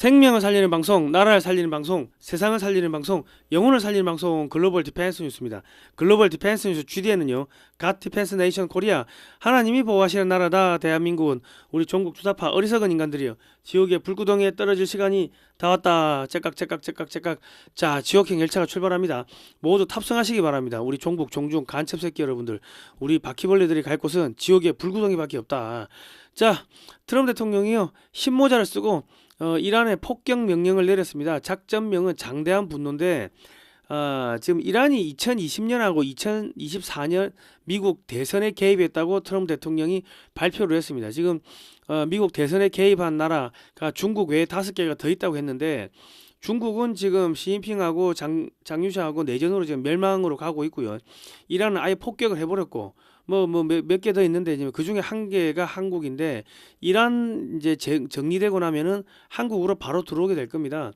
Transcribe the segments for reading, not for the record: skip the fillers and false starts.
생명을 살리는 방송, 나라를 살리는 방송, 세상을 살리는 방송, 영혼을 살리는 방송 글로벌 디펜스 뉴스입니다. 글로벌 디펜스 뉴스 GDN은요. 갓 디펜스 네이션 코리아 하나님이 보호하시는 나라다. 대한민국은 우리 종국 주사파 어리석은 인간들이요. 지옥의 불구덩이에 떨어질 시간이 다 왔다. 째깍째깍째깍째깍. 자, 지옥행 열차가 출발합니다. 모두 탑승하시기 바랍니다. 우리 종북 종중 간첩 새끼 여러분들. 우리 바퀴벌레들이 갈 곳은 지옥의 불구덩이밖에 없다. 자, 트럼프 대통령이요. 흰모자를 쓰고 이란에 폭격 명령을 내렸습니다. 작전명은 장대한 분노인데 지금 이란이 2020년하고 2024년 미국 대선에 개입했다고 트럼프 대통령이 발표를 했습니다. 지금 미국 대선에 개입한 나라가 중국 외에 5개가 더 있다고 했는데 중국은 지금 시진핑하고 장유샤하고 내전으로 지금 멸망으로 가고 있고요. 이란은 아예 폭격을 해버렸고 몇 개 더 있는데 그 중에 한 개가 한국인데 이란 이제 정리되고 나면은 한국으로 바로 들어오게 될 겁니다.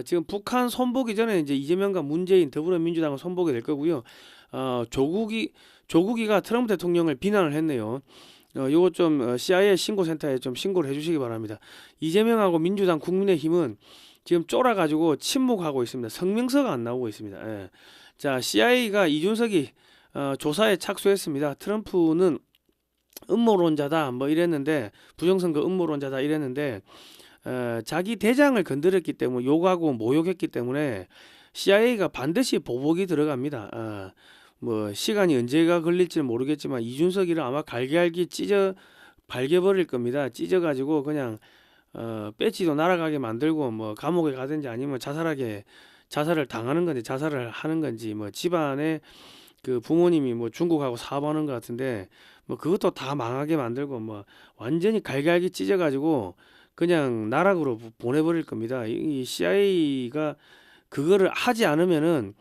지금 북한 손보기 전에 이제 이재명과 문재인 더불어민주당을 손보게 될 거고요. 조국이가 트럼프 대통령을 비난을 했네요. 요거 좀 CIA 신고센터에 좀 신고를 해주시기 바랍니다. 이재명하고 민주당 국민의힘은 지금 쫄아가지고 침묵하고 있습니다. 성명서가 안 나오고 있습니다. 예. 자, CIA가 이준석이 조사에 착수했습니다. 트럼프는 음모론자다 뭐 이랬는데 부정선거 음모론자다 이랬는데 자기 대장을 건드렸기 때문에 욕하고 모욕했기 때문에 CIA가 반드시 보복이 들어갑니다. 뭐 시간이 언제가 걸릴지는 모르겠지만 이준석이를 아마 갈기갈기 찢어 발겨버릴 겁니다. 찢어가지고 그냥 배지도 날아가게 만들고 뭐 감옥에 가든지 아니면 자살을 당하는 건지 자살을 하는 건지 뭐 집안에 그 부모님이 뭐 중국하고 사업하는 것 같은데 뭐 그것도 다 망하게 만들고 뭐 완전히 갈갈기 찢어가지고 그냥 나락으로 보내버릴 겁니다. 이 CIA가 그거를 하지 않으면은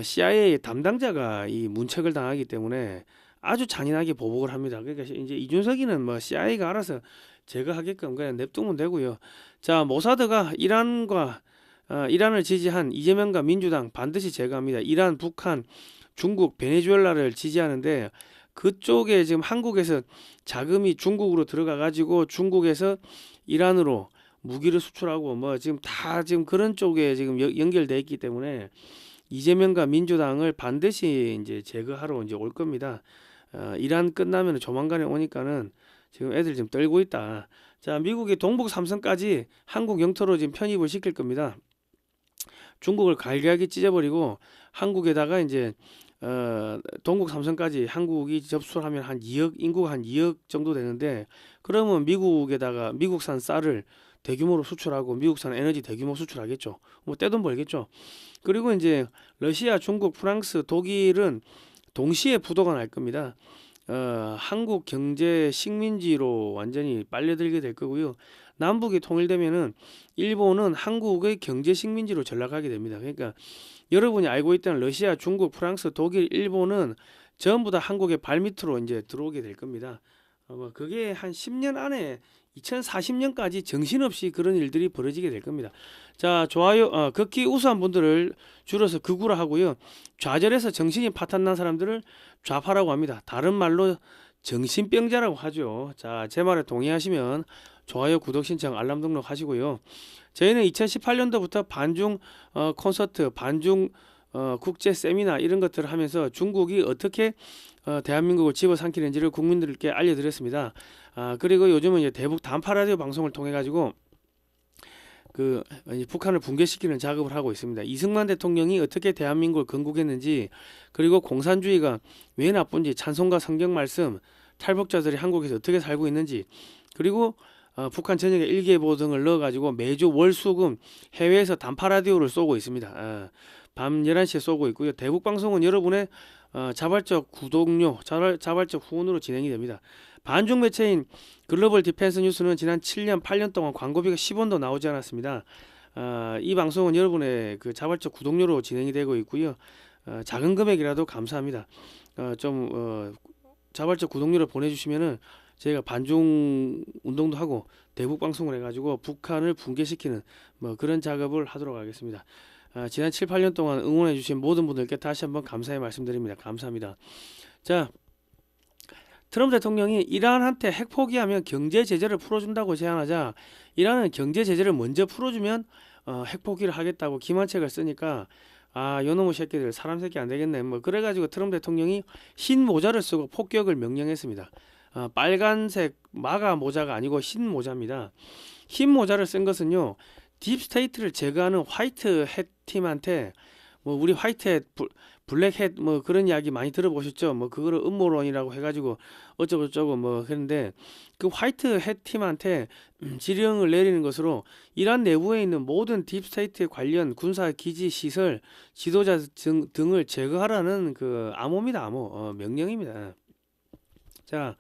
CIA 담당자가 이 문책을 당하기 때문에 아주 잔인하게 보복을 합니다. 그러니까 이제 이준석이는 뭐 CIA가 알아서 제거하게끔 그냥 냅두면 되고요. 자, 모사드가 이란을 지지한 이재명과 민주당 반드시 제거합니다. 이란, 북한, 중국, 베네수엘라를 지지하는데 그쪽에 지금 한국에서 자금이 중국으로 들어가 가지고 중국에서 이란으로 무기를 수출하고 뭐 지금 다 지금 그런 쪽에 지금 연결돼 있기 때문에 이재명과 민주당을 반드시 이제 제거하러 이제 올 겁니다. 이란 끝나면 조만간에 오니까는 지금 애들 지금 떨고 있다. 자, 미국이 동북 삼선까지 한국 영토로 지금 편입을 시킬 겁니다. 중국을 갈기갈기 찢어버리고 한국에다가 이제 동국 삼선까지 한국이 접수를 하면 한 2억 인구가 한 2억 정도 되는데 그러면 미국에다가 미국산 쌀을 대규모로 수출하고 미국산 에너지 대규모 수출하겠죠. 뭐 떼돈 벌겠죠. 그리고 이제 러시아, 중국, 프랑스, 독일은 동시에 부도가 날 겁니다. 한국 경제 식민지로 완전히 빨려들게 될 거고요. 남북이 통일되면은 일본은 한국의 경제 식민지로 전락하게 됩니다. 그러니까 여러분이 알고 있다는 러시아, 중국, 프랑스, 독일, 일본은 전부 다 한국의 발밑으로 이제 들어오게 될 겁니다. 뭐 그게 한 10년 안에 2040년까지 정신없이 그런 일들이 벌어지게 될 겁니다. 자, 좋아요, 극히 우수한 분들을 줄여서 극우라 하고요. 좌절해서 정신이 파탄난 사람들을 좌파라고 합니다. 다른 말로 정신병자라고 하죠. 자, 제 말에 동의하시면 좋아요, 구독 신청, 알람 등록 하시고요. 저희는 2018년도부터 반중 콘서트, 반중 국제 세미나 이런 것들을 하면서 중국이 어떻게 대한민국을 집어삼키는지를 국민들께 알려드렸습니다. 그리고 요즘은 이제 대북 단파 라디오 방송을 통해 가지고 북한을 붕괴시키는 작업을 하고 있습니다. 이승만 대통령이 어떻게 대한민국을 건국했는지, 그리고 공산주의가 왜 나쁜지, 찬송가, 성경 말씀, 탈북자들이 한국에서 어떻게 살고 있는지, 그리고 북한 전역에 일기예보 등을 넣어가지고 매주 월수금 해외에서 단파 라디오를 쏘고 있습니다. 밤 11시에 쏘고 있고요. 대북 방송은 여러분의 자발적 구독료, 자발적 후원으로 진행이 됩니다. 반중 매체인 글로벌 디펜스 뉴스는 지난 7년, 8년 동안 광고비가 10원도 나오지 않았습니다. 이 방송은 여러분의 그 자발적 구독료로 진행이 되고 있고요. 작은 금액이라도 감사합니다. 자발적 구독료를 보내주시면은 저희가 반중 운동도 하고 대북 방송을 해가지고 북한을 붕괴시키는 뭐 그런 작업을 하도록 하겠습니다. 지난 7, 8년 동안 응원해주신 모든 분들께 다시 한번 감사의 말씀드립니다. 감사합니다. 자, 트럼프 대통령이 이란한테 핵 포기하면 경제 제재를 풀어준다고 제안하자 이란은 경제 제재를 먼저 풀어주면 핵 포기를 하겠다고 기만책을 쓰니까 요놈의 새끼들 사람 새끼 안 되겠네. 뭐 그래가지고 트럼프 대통령이 흰 모자를 쓰고 폭격을 명령했습니다. 빨간색 마가 모자가 아니고 흰 모자입니다. 흰 모자를 쓴 것은요, 딥스테이트를 제거하는 화이트 햇 팀한테 뭐 우리 화이트 햇, 블랙 햇 뭐 그런 이야기 많이 들어보셨죠? 뭐 그거를 음모론이라고 해가지고 어쩌고저쩌고 뭐 그런데 그 화이트 햇 팀한테 지령을 내리는 것으로 이란 내부에 있는 모든 딥스테이트 관련 군사 기지 시설 지도자 등을 제거하라는 그 암호입니다. 암호 명령입니다. 자,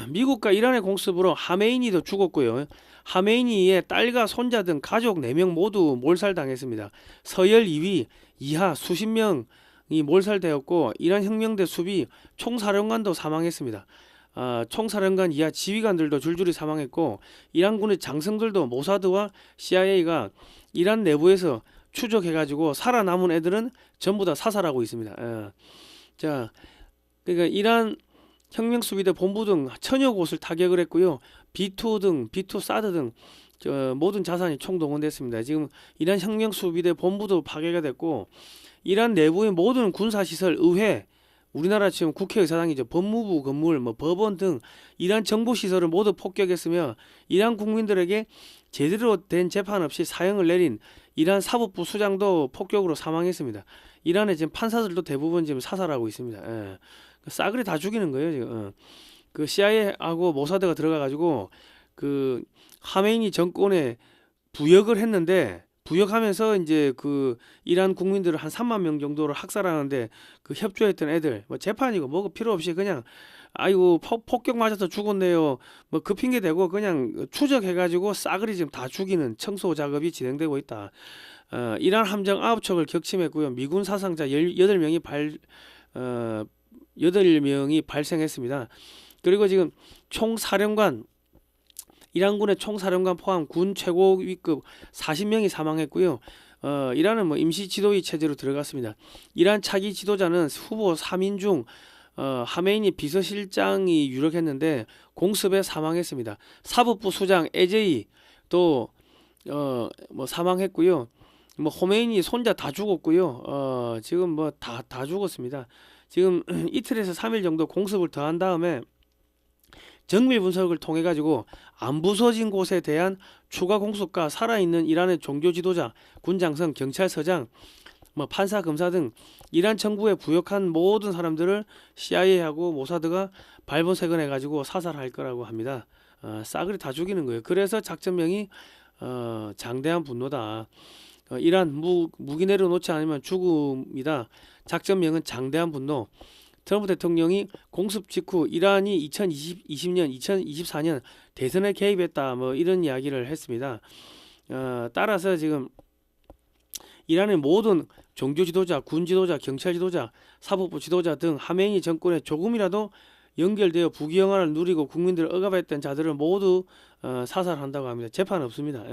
미국과 이란의 공습으로 하메이니도 죽었고요. 하메이니의 딸과 손자 등 가족 4명 모두 몰살당했습니다. 서열 2위 이하 수십 명이 몰살되었고 이란 혁명대 수비 총사령관도 사망했습니다. 총사령관 이하 지휘관들도 줄줄이 사망했고 이란군의 장성들도 모사드와 CIA가 이란 내부에서 추적해가지고 살아남은 애들은 전부 다 사살하고 있습니다. 자, 그러니까 이란 혁명수비대 본부 등 천여 곳을 타격을 했고요. B2 사드 등 모든 자산이 총동원됐습니다. 지금 이란 혁명수비대 본부도 파괴가 됐고 이란 내부의 모든 군사시설, 의회, 우리나라 지금 국회의사당이죠. 법무부 건물, 뭐 법원 등 이란 정부시설을 모두 폭격했으며 이란 국민들에게 제대로 된 재판 없이 사형을 내린 이란 사법부 수장도 폭격으로 사망했습니다. 이란의 지금 판사들도 대부분 지금 사살하고 있습니다. 싸그리 다 죽이는 거예요 지금. 그 CIA하고 모사드가 들어가가지고 그 하메이니 정권에 부역을 했는데 부역하면서 이제 그 이란 국민들을 한 3만 명 정도를 학살하는데 그 협조했던 애들 뭐 재판이고 뭐고 필요 없이 그냥 아이고 폭격 맞아서 죽었네요 뭐 그 핑계 대고 그냥 추적해가지고 싸그리 지금 다 죽이는 청소 작업이 진행되고 있다. 이란 함정 9척을 격침했고요. 미군 사상자 8명이 8명이 발생했습니다. 그리고 지금 총사령관 이란군의 총사령관 포함 군 최고 위급 40명이 사망했고요. 이란은 뭐 임시 지도위 체제로 들어갔습니다. 이란 차기 지도자는 후보 3인 중 하메이니 비서실장이 유력했는데 공습에 사망했습니다. 사법부 수장 에제이 또 뭐 사망했고요. 뭐 호메이니 손자 다 죽었고요. 지금 뭐 다 죽었습니다. 지금 이틀에서 3일 정도 공습을 더한 다음에 정밀 분석을 통해 가지고 안 부서진 곳에 대한 추가 공습과 살아있는 이란의 종교 지도자, 군장성, 경찰서장, 뭐 판사, 검사 등 이란 정부에 부역한 모든 사람들을 CIA하고 모사드가 발본색원해 가지고 사살할 거라고 합니다. 싸그리 다 죽이는 거예요. 그래서 작전명이 장대한 분노다. 이란 무기 내려놓지 않으면 죽음이다. 작전명은 장대한 분노. 트럼프 대통령이 공습 직후 이란이 2020년, 2024년 대선에 개입했다. 뭐 이런 이야기를 했습니다. 따라서 지금 이란의 모든 종교 지도자, 군 지도자, 경찰 지도자, 사법부 지도자 등 하메이니 정권에 조금이라도 연결되어 부귀영화를 누리고 국민들을 억압했던 자들을 모두 사살한다고 합니다. 재판 없습니다.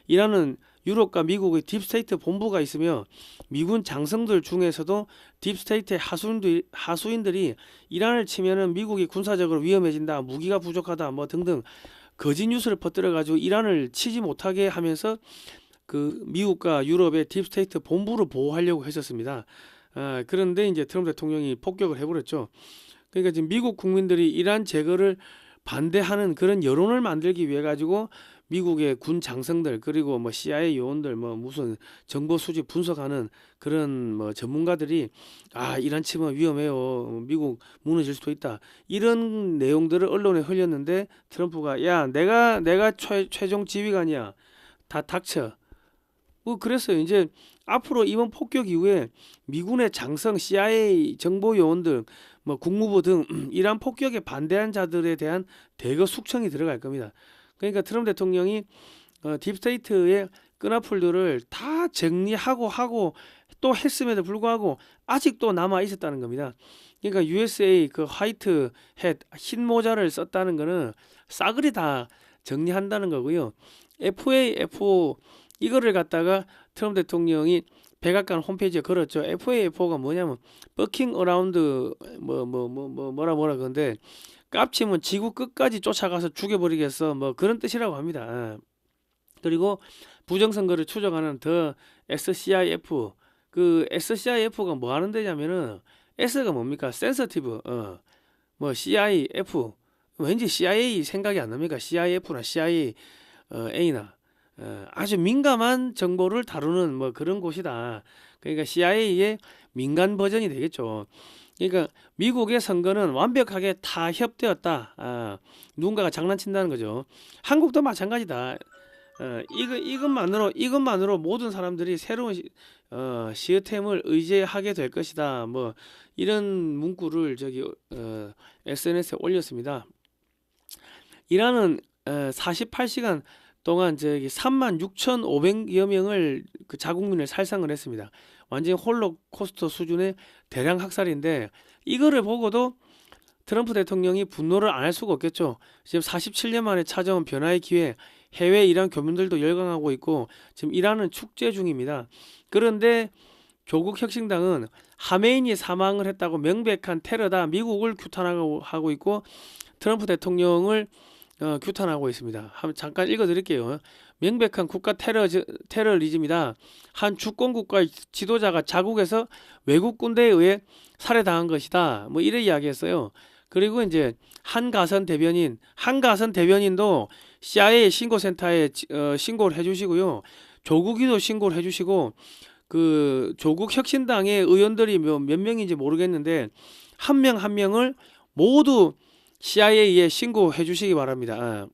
이란은 유럽과 미국의 딥스테이트 본부가 있으며 미군 장성들 중에서도 딥스테이트의 하수인들이 이란을 치면은 미국이 군사적으로 위험해진다, 무기가 부족하다, 뭐 등등 거짓 뉴스를 퍼뜨려가지고 이란을 치지 못하게 하면서 그 미국과 유럽의 딥스테이트 본부를 보호하려고 했었습니다. 그런데 이제 트럼프 대통령이 폭격을 해버렸죠. 그러니까 지금 미국 국민들이 이란 제거를 반대하는 그런 여론을 만들기 위해 가지고 미국의 군 장성들 그리고 뭐 CIA 요원들 뭐 무슨 정보 수집 분석하는 그런 뭐 전문가들이 이란 치면 위험해요. 미국 무너질 수도 있다. 이런 내용들을 언론에 흘렸는데 트럼프가 야 내가 최종 지휘관이야. 다 닥쳐. 그랬어요. 이제 앞으로 이번 폭격 이후에 미군의 장성 CIA 정보 요원들 뭐 국무부 등 이란 폭격에 반대한 자들에 대한 대거 숙청이 들어갈 겁니다. 그러니까 트럼프 대통령이 딥스테이트의 끈앞풀들을 다 정리하고 또 했음에도 불구하고 아직도 남아 있었다는 겁니다. 그러니까 USA 그 화이트 햇 흰 모자를 썼다는 거는 싸그리 다 정리한다는 거고요. FAFO 이거를 갖다가 트럼프 대통령이 백악관 홈페이지에 걸었죠. FAFO가 뭐냐면 버킹 어라운드 뭐라 그런데 깝치면 지구 끝까지 쫓아가서 죽여버리겠어 뭐 그런 뜻이라고 합니다. 그리고 부정선거를 추적하는 더 SCIF 그 SCIF가 뭐 하는 데냐면은 S가 뭡니까? 센서티브 뭐 CIF 왠지 CIA 생각이 안 납니까? CIF나 CIA A나 아주 민감한 정보를 다루는 뭐 그런 곳이다. 그러니까 CIA의 민간 버전이 되겠죠. 그러니까 미국의 선거는 완벽하게 타협되었다. 누군가가 장난친다는 거죠. 한국도 마찬가지다. 이것만으로 모든 사람들이 새로운 시스템을 의지하게 될 것이다. 뭐 이런 문구를 SNS에 올렸습니다. 이란은 48시간 동안 36,500여 명을 그 자국민을 살상을 했습니다. 완전히 홀로코스트 수준의 대량 학살인데 이거를 보고도 트럼프 대통령이 분노를 안 할 수가 없겠죠. 지금 47년 만에 찾아온 변화의 기회, 해외 이란 교민들도 열광하고 있고 지금 이란은 축제 중입니다. 그런데 조국 혁신당은 하메이니 사망을 했다고 명백한 테러다 미국을 규탄하고 있고 트럼프 대통령을 규탄하고 있습니다. 잠깐 읽어드릴게요. 명백한 국가 테러리즘이다. 한 주권국가의 지도자가 자국에서 외국 군대에 의해 살해당한 것이다. 뭐 이래 이야기했어요. 그리고 이제 한가선 대변인도 CIA 신고센터에 신고를 해주시고요. 조국이도 신고를 해주시고 그 조국 혁신당의 의원들이 몇 명인지 모르겠는데 한 명 한 명을 모두 CIA에 신고해 주시기 바랍니다.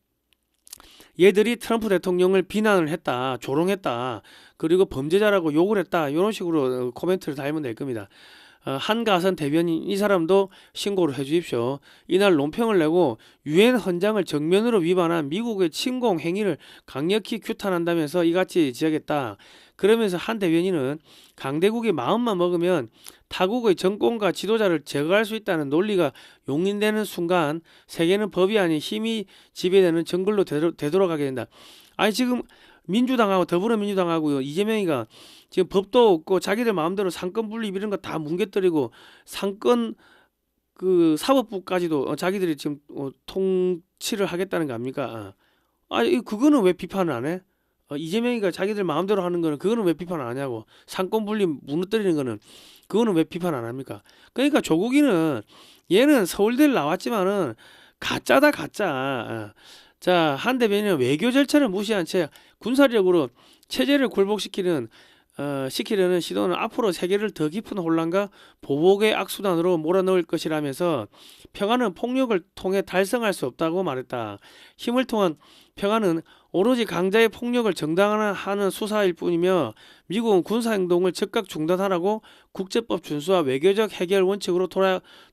얘들이 트럼프 대통령을 비난을 했다, 조롱했다, 그리고 범죄자라고 욕을 했다 이런 식으로 코멘트를 달면 될 겁니다. 한가선 대변인 이 사람도 신고를 해 주십시오. 이날 논평을 내고 유엔 헌장을 정면으로 위반한 미국의 침공 행위를 강력히 규탄한다면서 이같이 지적했다. 그러면서 한 대변인은 강대국이 마음만 먹으면 타국의 정권과 지도자를 제거할 수 있다는 논리가 용인되는 순간 세계는 법이 아닌 힘이 지배되는 정글로 되돌아가게 된다. 아니 지금 민주당하고 더불어민주당하고 이재명이가 지금 법도 없고 자기들 마음대로 상권 분립 이런 거 다 뭉개뜨리고 상권 그 사법부까지도 자기들이 지금 통치를 하겠다는 거 아닙니까? 그거는 왜 비판을 안 해? 이재명이가 자기들 마음대로 하는 거는 그거는 왜 비판 안 하냐고. 상권 분립 무너뜨리는 거는 그거는 왜 비판 안 합니까? 그러니까 조국이는 얘는 서울대를 나왔지만은 가짜다 가짜. 자, 한 대변인은 외교 절차를 무시한 채 군사력으로 체제를 굴복시키려는 시도는 앞으로 세계를 더 깊은 혼란과 보복의 악순환으로 몰아넣을 것이라면서 평화는 폭력을 통해 달성할 수 없다고 말했다. 힘을 통한 평화는 오로지 강자의 폭력을 정당화하는 수사일 뿐이며 미국은 군사행동을 즉각 중단하라고 국제법 준수와 외교적 해결 원칙으로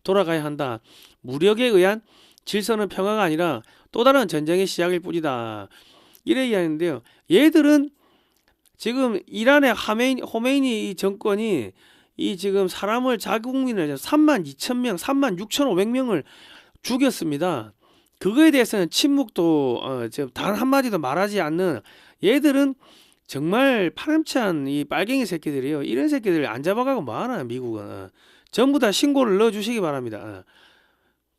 돌아가야 한다. 무력에 의한 질서는 평화가 아니라 또 다른 전쟁의 시작일 뿐이다. 이래 이야기하는데요. 얘들은 지금 이란의 호메이니 정권이 이 지금 사람을 자국민을 32,000명, 36,500명을 죽였습니다. 그거에 대해서는 침묵도 단 한마디도 말하지 않는 얘들은 정말 파렴치한 이 빨갱이 새끼들이에요. 이런 새끼들 안 잡아가고 뭐하나 미국은. 전부 다 신고를 넣어주시기 바랍니다.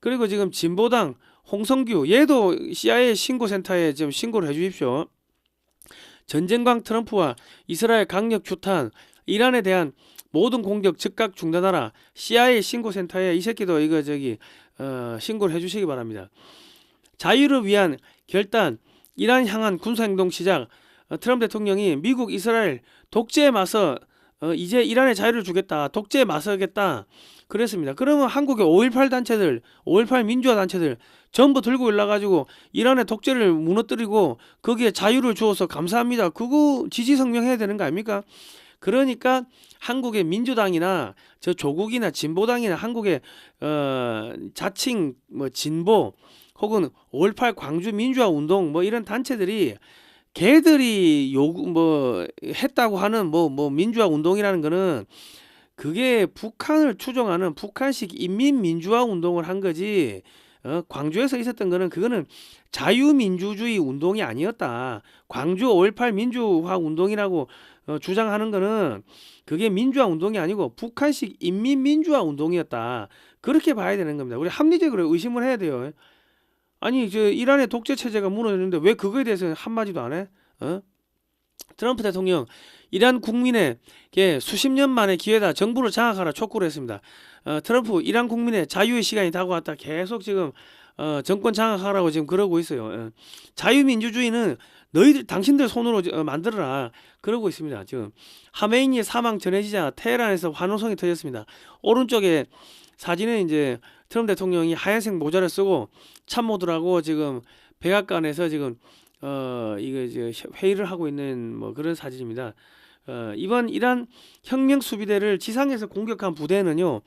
그리고 지금 진보당 홍성규 얘도 CIA 신고센터에 지금 신고를 해주십시오. 전쟁광 트럼프와 이스라엘 강력 규탄, 이란에 대한 모든 공격 즉각 중단하라. CIA 신고센터에 이 새끼도 이거 신고를 해주시기 바랍니다. 자유를 위한 결단, 이란 향한 군사행동 시작. 트럼프 대통령이 미국, 이스라엘 독재에 맞서 이제 이란의 자유를 주겠다. 독재에 맞서겠다. 그랬습니다. 그러면 한국의 5.18 단체들, 5.18 민주화 단체들 전부 들고 올라가지고 이란의 독재를 무너뜨리고 거기에 자유를 주어서 감사합니다. 그거 지지성명 해야 되는 거 아닙니까? 그러니까 한국의 민주당이나 저 조국이나 진보당이나 한국의 자칭 진보 혹은 5.18 광주 민주화 운동 이런 단체들이 걔들이 했다고 하는 민주화 운동이라는 거는 그게 북한을 추종하는 북한식 인민민주화 운동을 한 거지. 광주에서 있었던 거는 그거는 자유민주주의 운동이 아니었다. 광주 5.18 민주화 운동이라고 주장하는 거는 그게 민주화 운동이 아니고 북한식 인민민주화 운동이었다. 그렇게 봐야 되는 겁니다. 우리 합리적으로 의심을 해야 돼요. 아니 저 이란의 독재 체제가 무너졌는데 왜 그거에 대해서 한마디도 안 해? 트럼프 대통령 이란 국민에게 수십 년 만에 기회다. 정부를 장악하라 촉구를 했습니다. 트럼프 이란 국민의 자유의 시간이 다가왔다. 계속 지금 정권 장악하라고 지금 그러고 있어요. 자유민주주의는 너희들 당신들 손으로 만들어라 그러고 있습니다. 지금 하메이니 사망 전해지자 테헤란에서 환호성이 터졌습니다. 오른쪽에 사진은 이제 트럼프 대통령이 하얀색 모자를 쓰고 참모들하고 지금 백악관에서 지금 이거 이제 회의를 하고 있는 뭐 그런 사진입니다. 이번 이란 혁명 수비대를 지상에서 공격한 부대는요,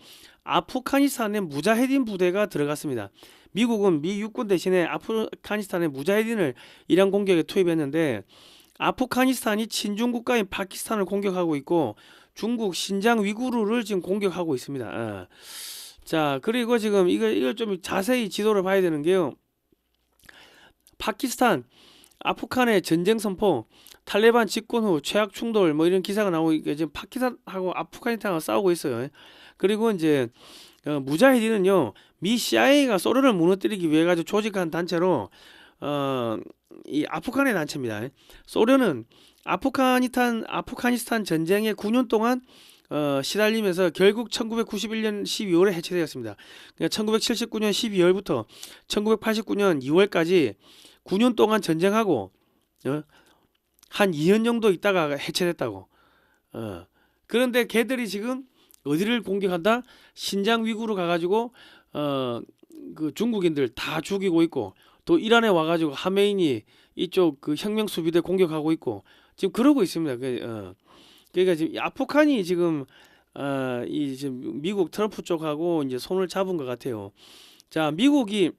아프가니스탄의 무자헤딘 부대가 들어갔습니다. 미국은 미 육군 대신에 아프가니스탄의 무자헤딘을 이란 공격에 투입했는데, 아프가니스탄이 친중 국가인 파키스탄을 공격하고 있고 중국 신장 위구르를 지금 공격하고 있습니다. 자, 그리고 지금 이걸 좀 자세히 지도를 봐야 되는 게요. 파키스탄, 아프간의 전쟁 선포, 탈레반 집권 후 최악 충돌 뭐 이런 기사가 나오고 지금 파키스탄하고 아프가니스탄하고 싸우고 있어요. 그리고 이제 무자히딘은요, 미 CIA가 소련을 무너뜨리기 위해 가지고 조직한 단체로 이 아프간의 단체입니다. 소련은 아프가니스탄 전쟁에 9년 동안 시달리면서 결국 1991년 12월에 해체되었습니다. 그러니까 1979년 12월부터 1989년 2월까지 9년 동안 전쟁하고 한 2년 정도 있다가 해체됐다고. 그런데 걔들이 지금 어디를 공격한다? 신장 위구르 가가지고 그 중국인들 다 죽이고 있고, 또 이란에 와가지고 하메이니 이쪽 그 혁명 수비대 공격하고 있고 지금 그러고 있습니다. 그러니까 지금 아프간이 지금 이 지금 미국 트럼프 쪽하고 이제 손을 잡은 것 같아요. 자, 미국이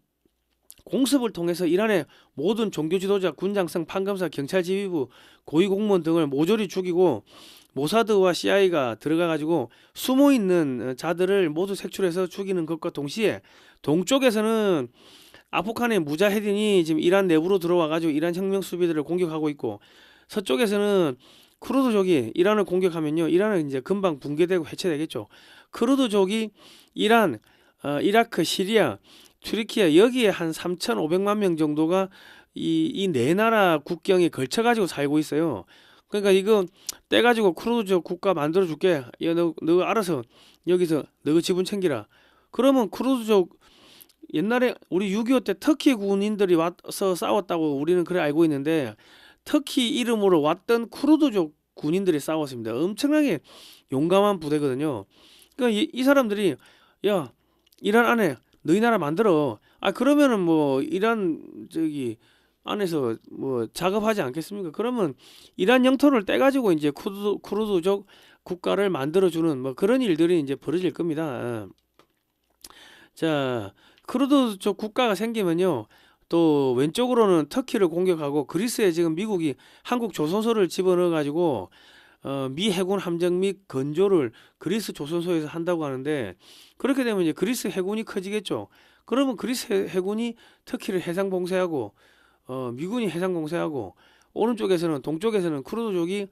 공습을 통해서 이란의 모든 종교 지도자, 군장성, 판검사, 경찰 지휘부, 고위 공무원 등을 모조리 죽이고, 모사드와 CIA가 들어가가지고 숨어있는 자들을 모두 색출해서 죽이는 것과 동시에 동쪽에서는 아프간의 무자헤딘이 지금 이란 내부로 들어와가지고 이란 혁명 수비대를 공격하고 있고, 서쪽에서는 쿠르드족이 이란을 공격하면요, 이란은 이제 금방 붕괴되고 해체되겠죠. 쿠르드족이 이란, 이라크, 시리아, 튀르키예 여기에 한 3,500만 명 정도가 이 네 나라 국경에 걸쳐가지고 살고 있어요. 그러니까 이거 떼가지고 쿠르드족 국가 만들어 줄게. 야, 너 알아서 여기서 너 지분 챙기라. 그러면 쿠르드족 옛날에 우리 6.25 때 터키 군인들이 와서 싸웠다고 우리는 그래 알고 있는데, 터키 이름으로 왔던 쿠르드족 군인들이 싸웠습니다. 엄청나게 용감한 부대거든요. 그러니까 이 사람들이 야, 이란 안에 너희 나라 만들어. 그러면은 뭐 이란 저기 안에서 뭐 작업하지 않겠습니까? 그러면 이란 영토를 떼가지고 이제 쿠르드족 국가를 만들어주는 뭐 그런 일들이 이제 벌어질 겁니다. 자, 쿠르드족 국가가 생기면요, 또 왼쪽으로는 터키를 공격하고, 그리스에 지금 미국이 한국 조선소를 집어넣어 가지고 미 해군 함정 및 건조를 그리스 조선소에서 한다고 하는데, 그렇게 되면 이제 그리스 해군이 커지겠죠. 그러면 그리스 해군이 터키를 해상 봉쇄하고 미군이 해상 봉쇄하고, 오른쪽에서는 동쪽에서는 쿠르드족이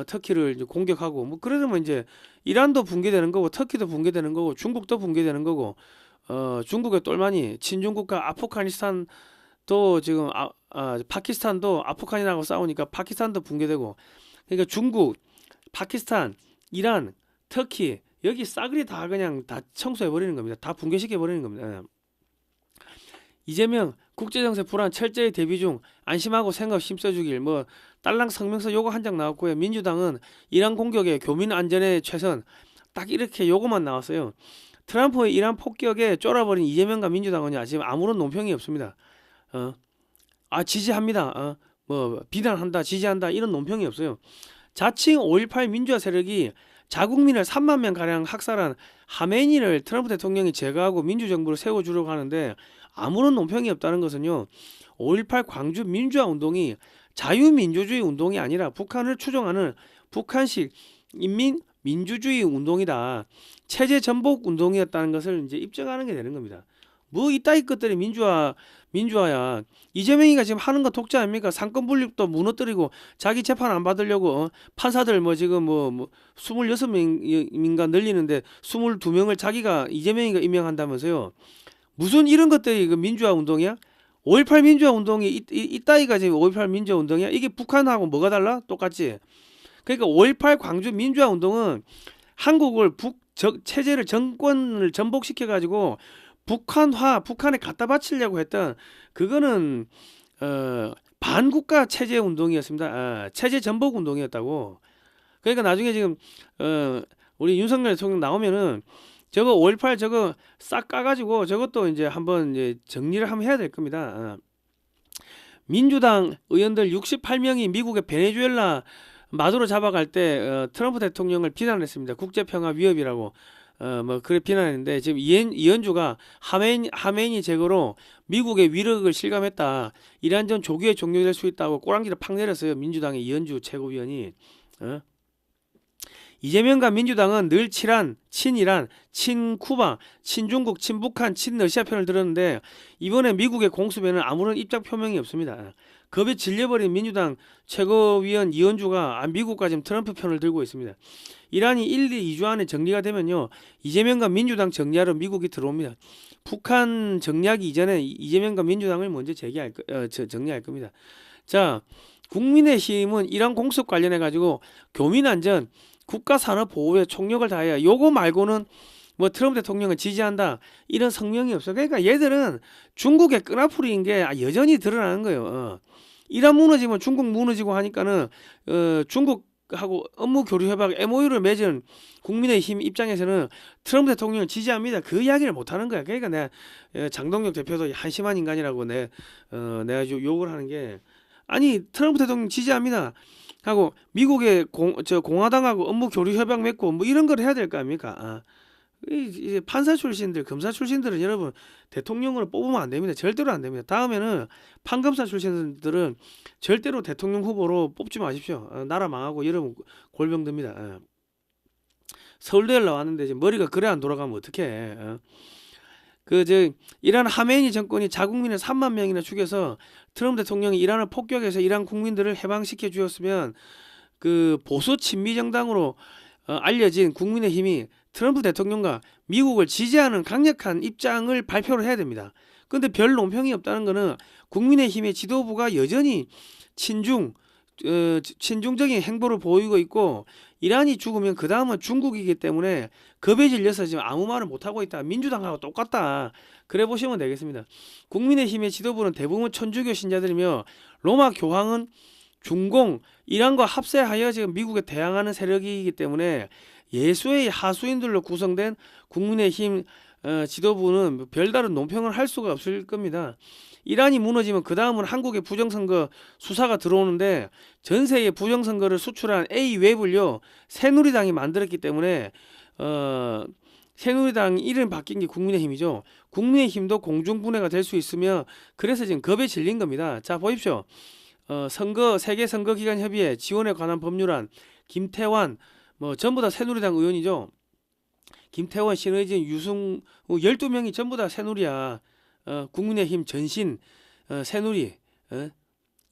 터키를 이제 공격하고, 뭐 그러면 이제 이란도 붕괴되는 거고, 터키도 붕괴되는 거고, 중국도 붕괴되는 거고, 중국의 똘마니 친중국가 아프가니스탄도 지금 파키스탄도 아프간이라고 싸우니까 파키스탄도 붕괴되고, 그러니까 중국, 파키스탄, 이란, 터키 여기 싸그리 다 그냥 다 청소해 버리는 겁니다. 다 붕괴시켜 버리는 겁니다. 이재명 국제정세 불안 철저히 대비 중, 안심하고 생각 힘써주길, 뭐 딸랑 성명서 요거 한 장 나왔고요. 민주당은 이란 공격에 교민 안전에 최선, 딱 이렇게 요거만 나왔어요. 트럼프의 이란 폭격에 쫄아버린 이재명과 민주당은요, 지금 아무런 논평이 없습니다. 지지합니다. 뭐 비난한다, 지지한다 이런 논평이 없어요. 자칭 5.18 민주화 세력이 자국민을 3만 명 가량 학살한 하메니를 트럼프 대통령이 제거하고 민주정부를 세워주려고 하는데, 아무런 논평이 없다는 것은요, 5.18 광주 민주화 운동이 자유민주주의 운동이 아니라 북한을 추종하는 북한식 인민민주주의 운동이다, 체제 전복 운동이었다는 것을 이제 입증하는 게 되는 겁니다. 뭐 이따위 것들이 민주화야. 이재명이가 지금 하는 거 독재 아닙니까? 상권 분립도 무너뜨리고 자기 재판 안 받으려고 판사들 뭐 지금 뭐 26명인가 늘리는데 22명을 자기가 이재명이가 임명한다면서요. 무슨 이런 것들이 그 민주화 운동이야? 5.18 민주화 운동이 이따위가 지금 5.18 민주화 운동이야? 이게 북한하고 뭐가 달라? 똑같지. 그러니까 5.18 광주 민주화 운동은 한국을 체제를 정권을 전복시켜 가지고 북한에 갖다 바치려고 했던 그거는 반국가 체제 운동이었습니다. 체제 전복 운동이었다고. 그러니까 나중에 지금 우리 윤석열 대통령 나오면은 저거 5.18 저거 싹 까가지고 저것도 이제 한번 이제 정리를 한번 해야 될 겁니다. 민주당 의원들 68명이 미국의 베네수엘라 마두로 잡아갈 때 트럼프 대통령을 비난했습니다. 국제평화 위협이라고 뭐 그래 비난했는데 지금 이현주가 하메니 제거로 미국의 위력을 실감했다. 이란전 조기에 종료될 수 있다고 꼬랑지를 팍 내렸어요. 민주당의 이현주 최고위원이. 이재명과 민주당은 늘 친이란, 친쿠바, 친중국, 친북한, 친러시아 편을 들었는데 이번에 미국의 공습에는 아무런 입장 표명이 없습니다. 겁에 질려버린 민주당 최고위원 이현주가 미국과 지금 트럼프 편을 들고 있습니다. 이란이 1-2주 안에 정리가 되면요. 이재명과 민주당 정리하러 미국이 들어옵니다. 북한 정리하기 이전에 이재명과 민주당을 먼저 정리할 겁니다. 자, 국민의힘은 이란 공습 관련해 가지고 교민안전 국가산업보호에 총력을 다해야 요거 말고는 뭐 트럼프 대통령을 지지한다 이런 성명이 없어. 그러니까 얘들은 중국의 끈앞풀이인 게 여전히 드러나는 거예요. 이란 무너지면 중국 무너지고 하니까는 중국하고 업무 교류 협약 MOU를 맺은 국민의힘 입장에서는 트럼프 대통령을 지지합니다. 그 이야기를 못 하는 거야. 그러니까 내가 장동혁 대표도 한심한 인간이라고 내가 욕을 하는 게 아니 트럼프 대통령 지지합니다. 하고 미국의 공화당하고 업무 교류 협약 맺고 뭐 이런 걸 해야 될 거 아닙니까? 이제 판사 출신들, 검사 출신들은 여러분 대통령으로 뽑으면 안 됩니다. 절대로 안 됩니다. 다음에는 판검사 출신들은 절대로 대통령 후보로 뽑지 마십시오. 나라 망하고 여러분 골병 듭니다. 서울대를 나왔는데 지금 머리가 그래 안 돌아가면 어떡해? 이란 하메니 정권이 자국민을 3만 명이나 죽여서 트럼프 대통령이 이란을 폭격해서 이란 국민들을 해방시켜 주었으면 그 보수 친미 정당으로 알려진 국민의힘이 트럼프 대통령과 미국을 지지하는 강력한 입장을 발표를 해야 됩니다. 그런데 별 논평이 없다는 것은 국민의힘의 지도부가 여전히 친중적인 행보를 보이고 있고 이란이 죽으면 그 다음은 중국이기 때문에 겁에 질려서 지금 아무 말을 못하고 있다. 민주당하고 똑같다. 그래 보시면 되겠습니다. 국민의힘의 지도부는 대부분 천주교 신자들이며 로마 교황은 중공, 이란과 합세하여 지금 미국에 대항하는 세력이기 때문에 예수의 하수인들로 구성된 국민의힘 지도부는 별다른 논평을 할 수가 없을 겁니다. 이란이 무너지면 그 다음은 한국의 부정선거 수사가 들어오는데 전세의 부정선거를 수출한 A웹을요 새누리당이 만들었기 때문에 새누리당 이름 바뀐 게 국민의힘이죠. 국민의힘도 공중분해가 될 수 있으며 그래서 지금 겁에 질린 겁니다. 자 보십시오. 세계선거기관협의회 지원에 관한 법률안 김태환 뭐 전부 다 새누리당 의원이죠. 김태원, 신의진, 유승 12명이 전부 다 새누리야. 국민의힘 전신 새누리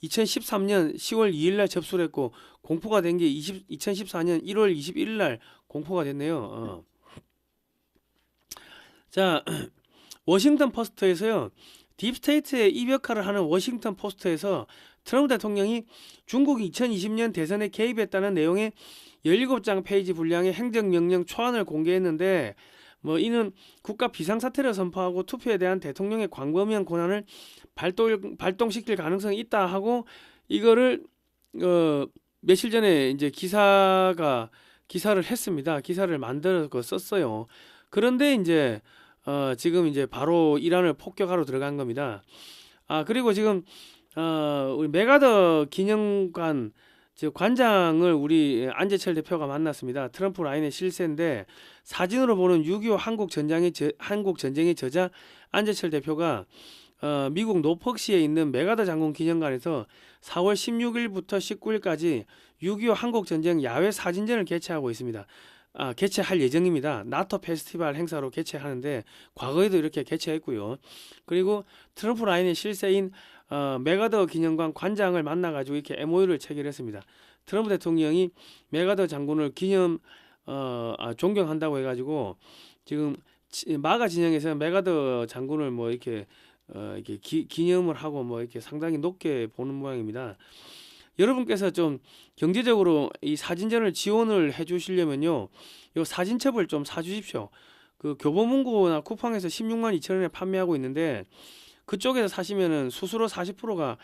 2013년 10월 2일날 접수를 했고 공포가 된 게 2014년 1월 21일날 공포가 됐네요. 자 워싱턴 포스트에서요. 딥스테이트의 이벽화를 하는 워싱턴 포스트에서 트럼프 대통령이 중국이 2020년 대선에 개입했다는 내용의 17장 페이지 분량의 행정명령 초안을 공개했는데 뭐 이는 국가 비상사태를 선포하고 투표에 대한 대통령의 광범위한 권한을 발동시킬 가능성이 있다 하고 이거를 며칠 전에 이제 기사를 했습니다. 기사를 만들어서 썼어요. 그런데 이제 지금 이제 바로 이란을 폭격하러 들어간 겁니다. 그리고 지금 우리 메가더 기념관 관장을 우리 안재철 대표가 만났습니다. 트럼프 라인의 실세인데 사진으로 보는 6.25 한국 전쟁의 저자 안재철 대표가 미국 노퍽시에 있는 메가더 장군 기념관에서 4월 16일부터 19일까지 6.25 한국 전쟁 야외 사진전을 개최하고 있습니다. 개최할 예정입니다. 나토 페스티벌 행사로 개최하는데 과거에도 이렇게 개최했고요. 그리고 트럼프 라인의 실세인 메가더 기념관 관장을 만나가지고 이렇게 MOU를 체결했습니다. 트럼프 대통령이 메가더 장군을 존경한다고 해가지고 지금 마가 진영에서 메가더 장군을 뭐 이렇게 기념을 하고 뭐 이렇게 상당히 높게 보는 모양입니다. 여러분께서 좀 경제적으로 이 사진전을 지원을 해주시려면요, 요 사진첩을 좀 사주십시오. 그 교보문고나 쿠팡에서 16만 2천 원에 판매하고 있는데 그쪽에서 사시면은 수수료 40%가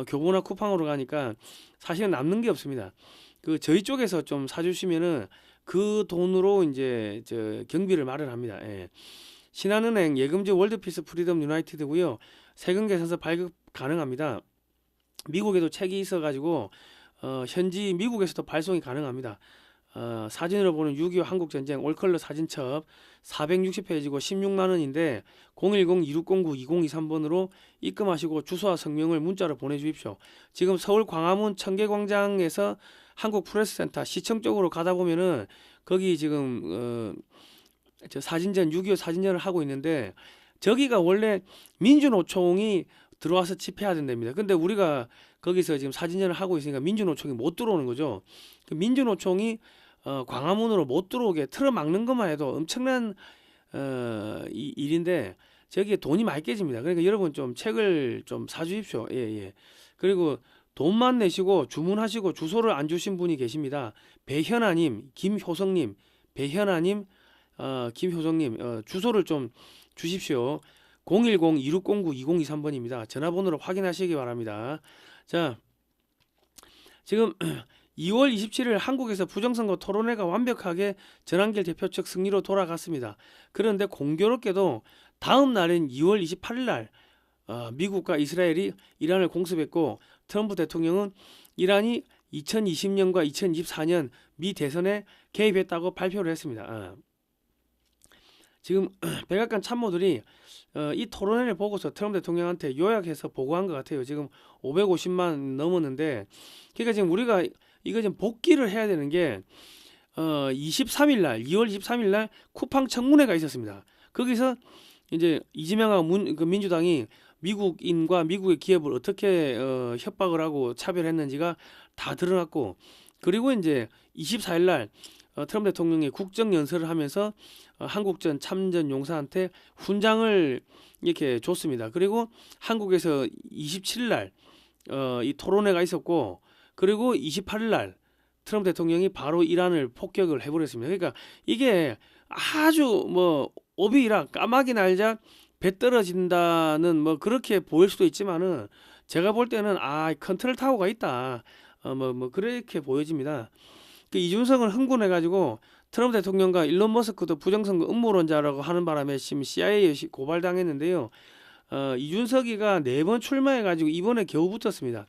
교보나 쿠팡으로 가니까 사실은 남는 게 없습니다. 그 저희 쪽에서 좀 사주시면은 그 돈으로 이제 경비를 마련합니다. 예. 신한은행 예금지 월드피스 프리덤 유나이티드고요. 세금 계산서 발급 가능합니다. 미국에도 책이 있어가지고 현지 미국에서도 발송이 가능합니다. 사진으로 보는 6.25 한국전쟁 올컬러 사진첩 460페이지고 16만원인데 010-2609-2023번으로 입금하시고 주소와 성명을 문자로 보내주십시오. 지금 서울 광화문 청계광장에서 한국프레스센터 시청 쪽으로 가다 보면은 거기 지금 저 사진전 6.25 사진전을 하고 있는데 저기가 원래 민주노총이 들어와서 집회하던 데입니다. 근데 우리가 거기서 지금 사진전을 하고 있으니까 민주노총이 못 들어오는 거죠. 그 민주노총이 광화문으로 못 들어오게 틀어막는 것만 해도 엄청난 일인데 저기에 돈이 많이 깨집니다. 그러니까 여러분 좀 책을 좀 사주십시오. 예. 그리고 돈만 내시고 주문하시고 주소를 안 주신 분이 계십니다. 배현아님, 김효성님, 배현아님, 김효성님 주소를 좀 주십시오. 010-2609-2023번입니다. 전화번호로 확인하시기 바랍니다. 자, 지금 2월 27일 한국에서 부정선거 토론회가 완벽하게 전한길 대표 측 승리로 돌아갔습니다. 그런데 공교롭게도 다음 날인 2월 28일 날 미국과 이스라엘이 이란을 공습했고 트럼프 대통령은 이란이 2020년과 2024년 미 대선에 개입했다고 발표를 했습니다. 지금 백악관 참모들이 이 토론회를 보고서 트럼프 대통령한테 요약해서 보고한 것 같아요. 지금 550만 넘었는데, 그러니까 지금 우리가 이거 좀 복기를 해야 되는 게 23일 날, 2월 23일 날 쿠팡 청문회가 있었습니다. 거기서 이제 이재명하고 민주당이 미국인과 미국의 기업을 어떻게 협박을 하고 차별했는지가 다 드러났고, 그리고 이제 24일 날 트럼프 대통령이 국정연설을 하면서 한국전 참전 용사한테 훈장을 이렇게 줬습니다. 그리고 한국에서 27일 날 이 토론회가 있었고, 그리고 28일 날 트럼프 대통령이 바로 이란을 폭격을 해버렸습니다. 그러니까 이게 아주 뭐 오비라 까마귀 날자 배 떨어진다는 뭐 그렇게 보일 수도 있지만은 제가 볼 때는 컨트롤 타워가 있다. 뭐 그렇게 보여집니다. 그 이준석은 흥분해가지고 트럼프 대통령과 일론 머스크도 부정선거 음모론자라고 하는 바람에 지금 CIA에 고발당했는데요. 이준석이가 4번 출마해가지고 이번에 겨우 붙었습니다.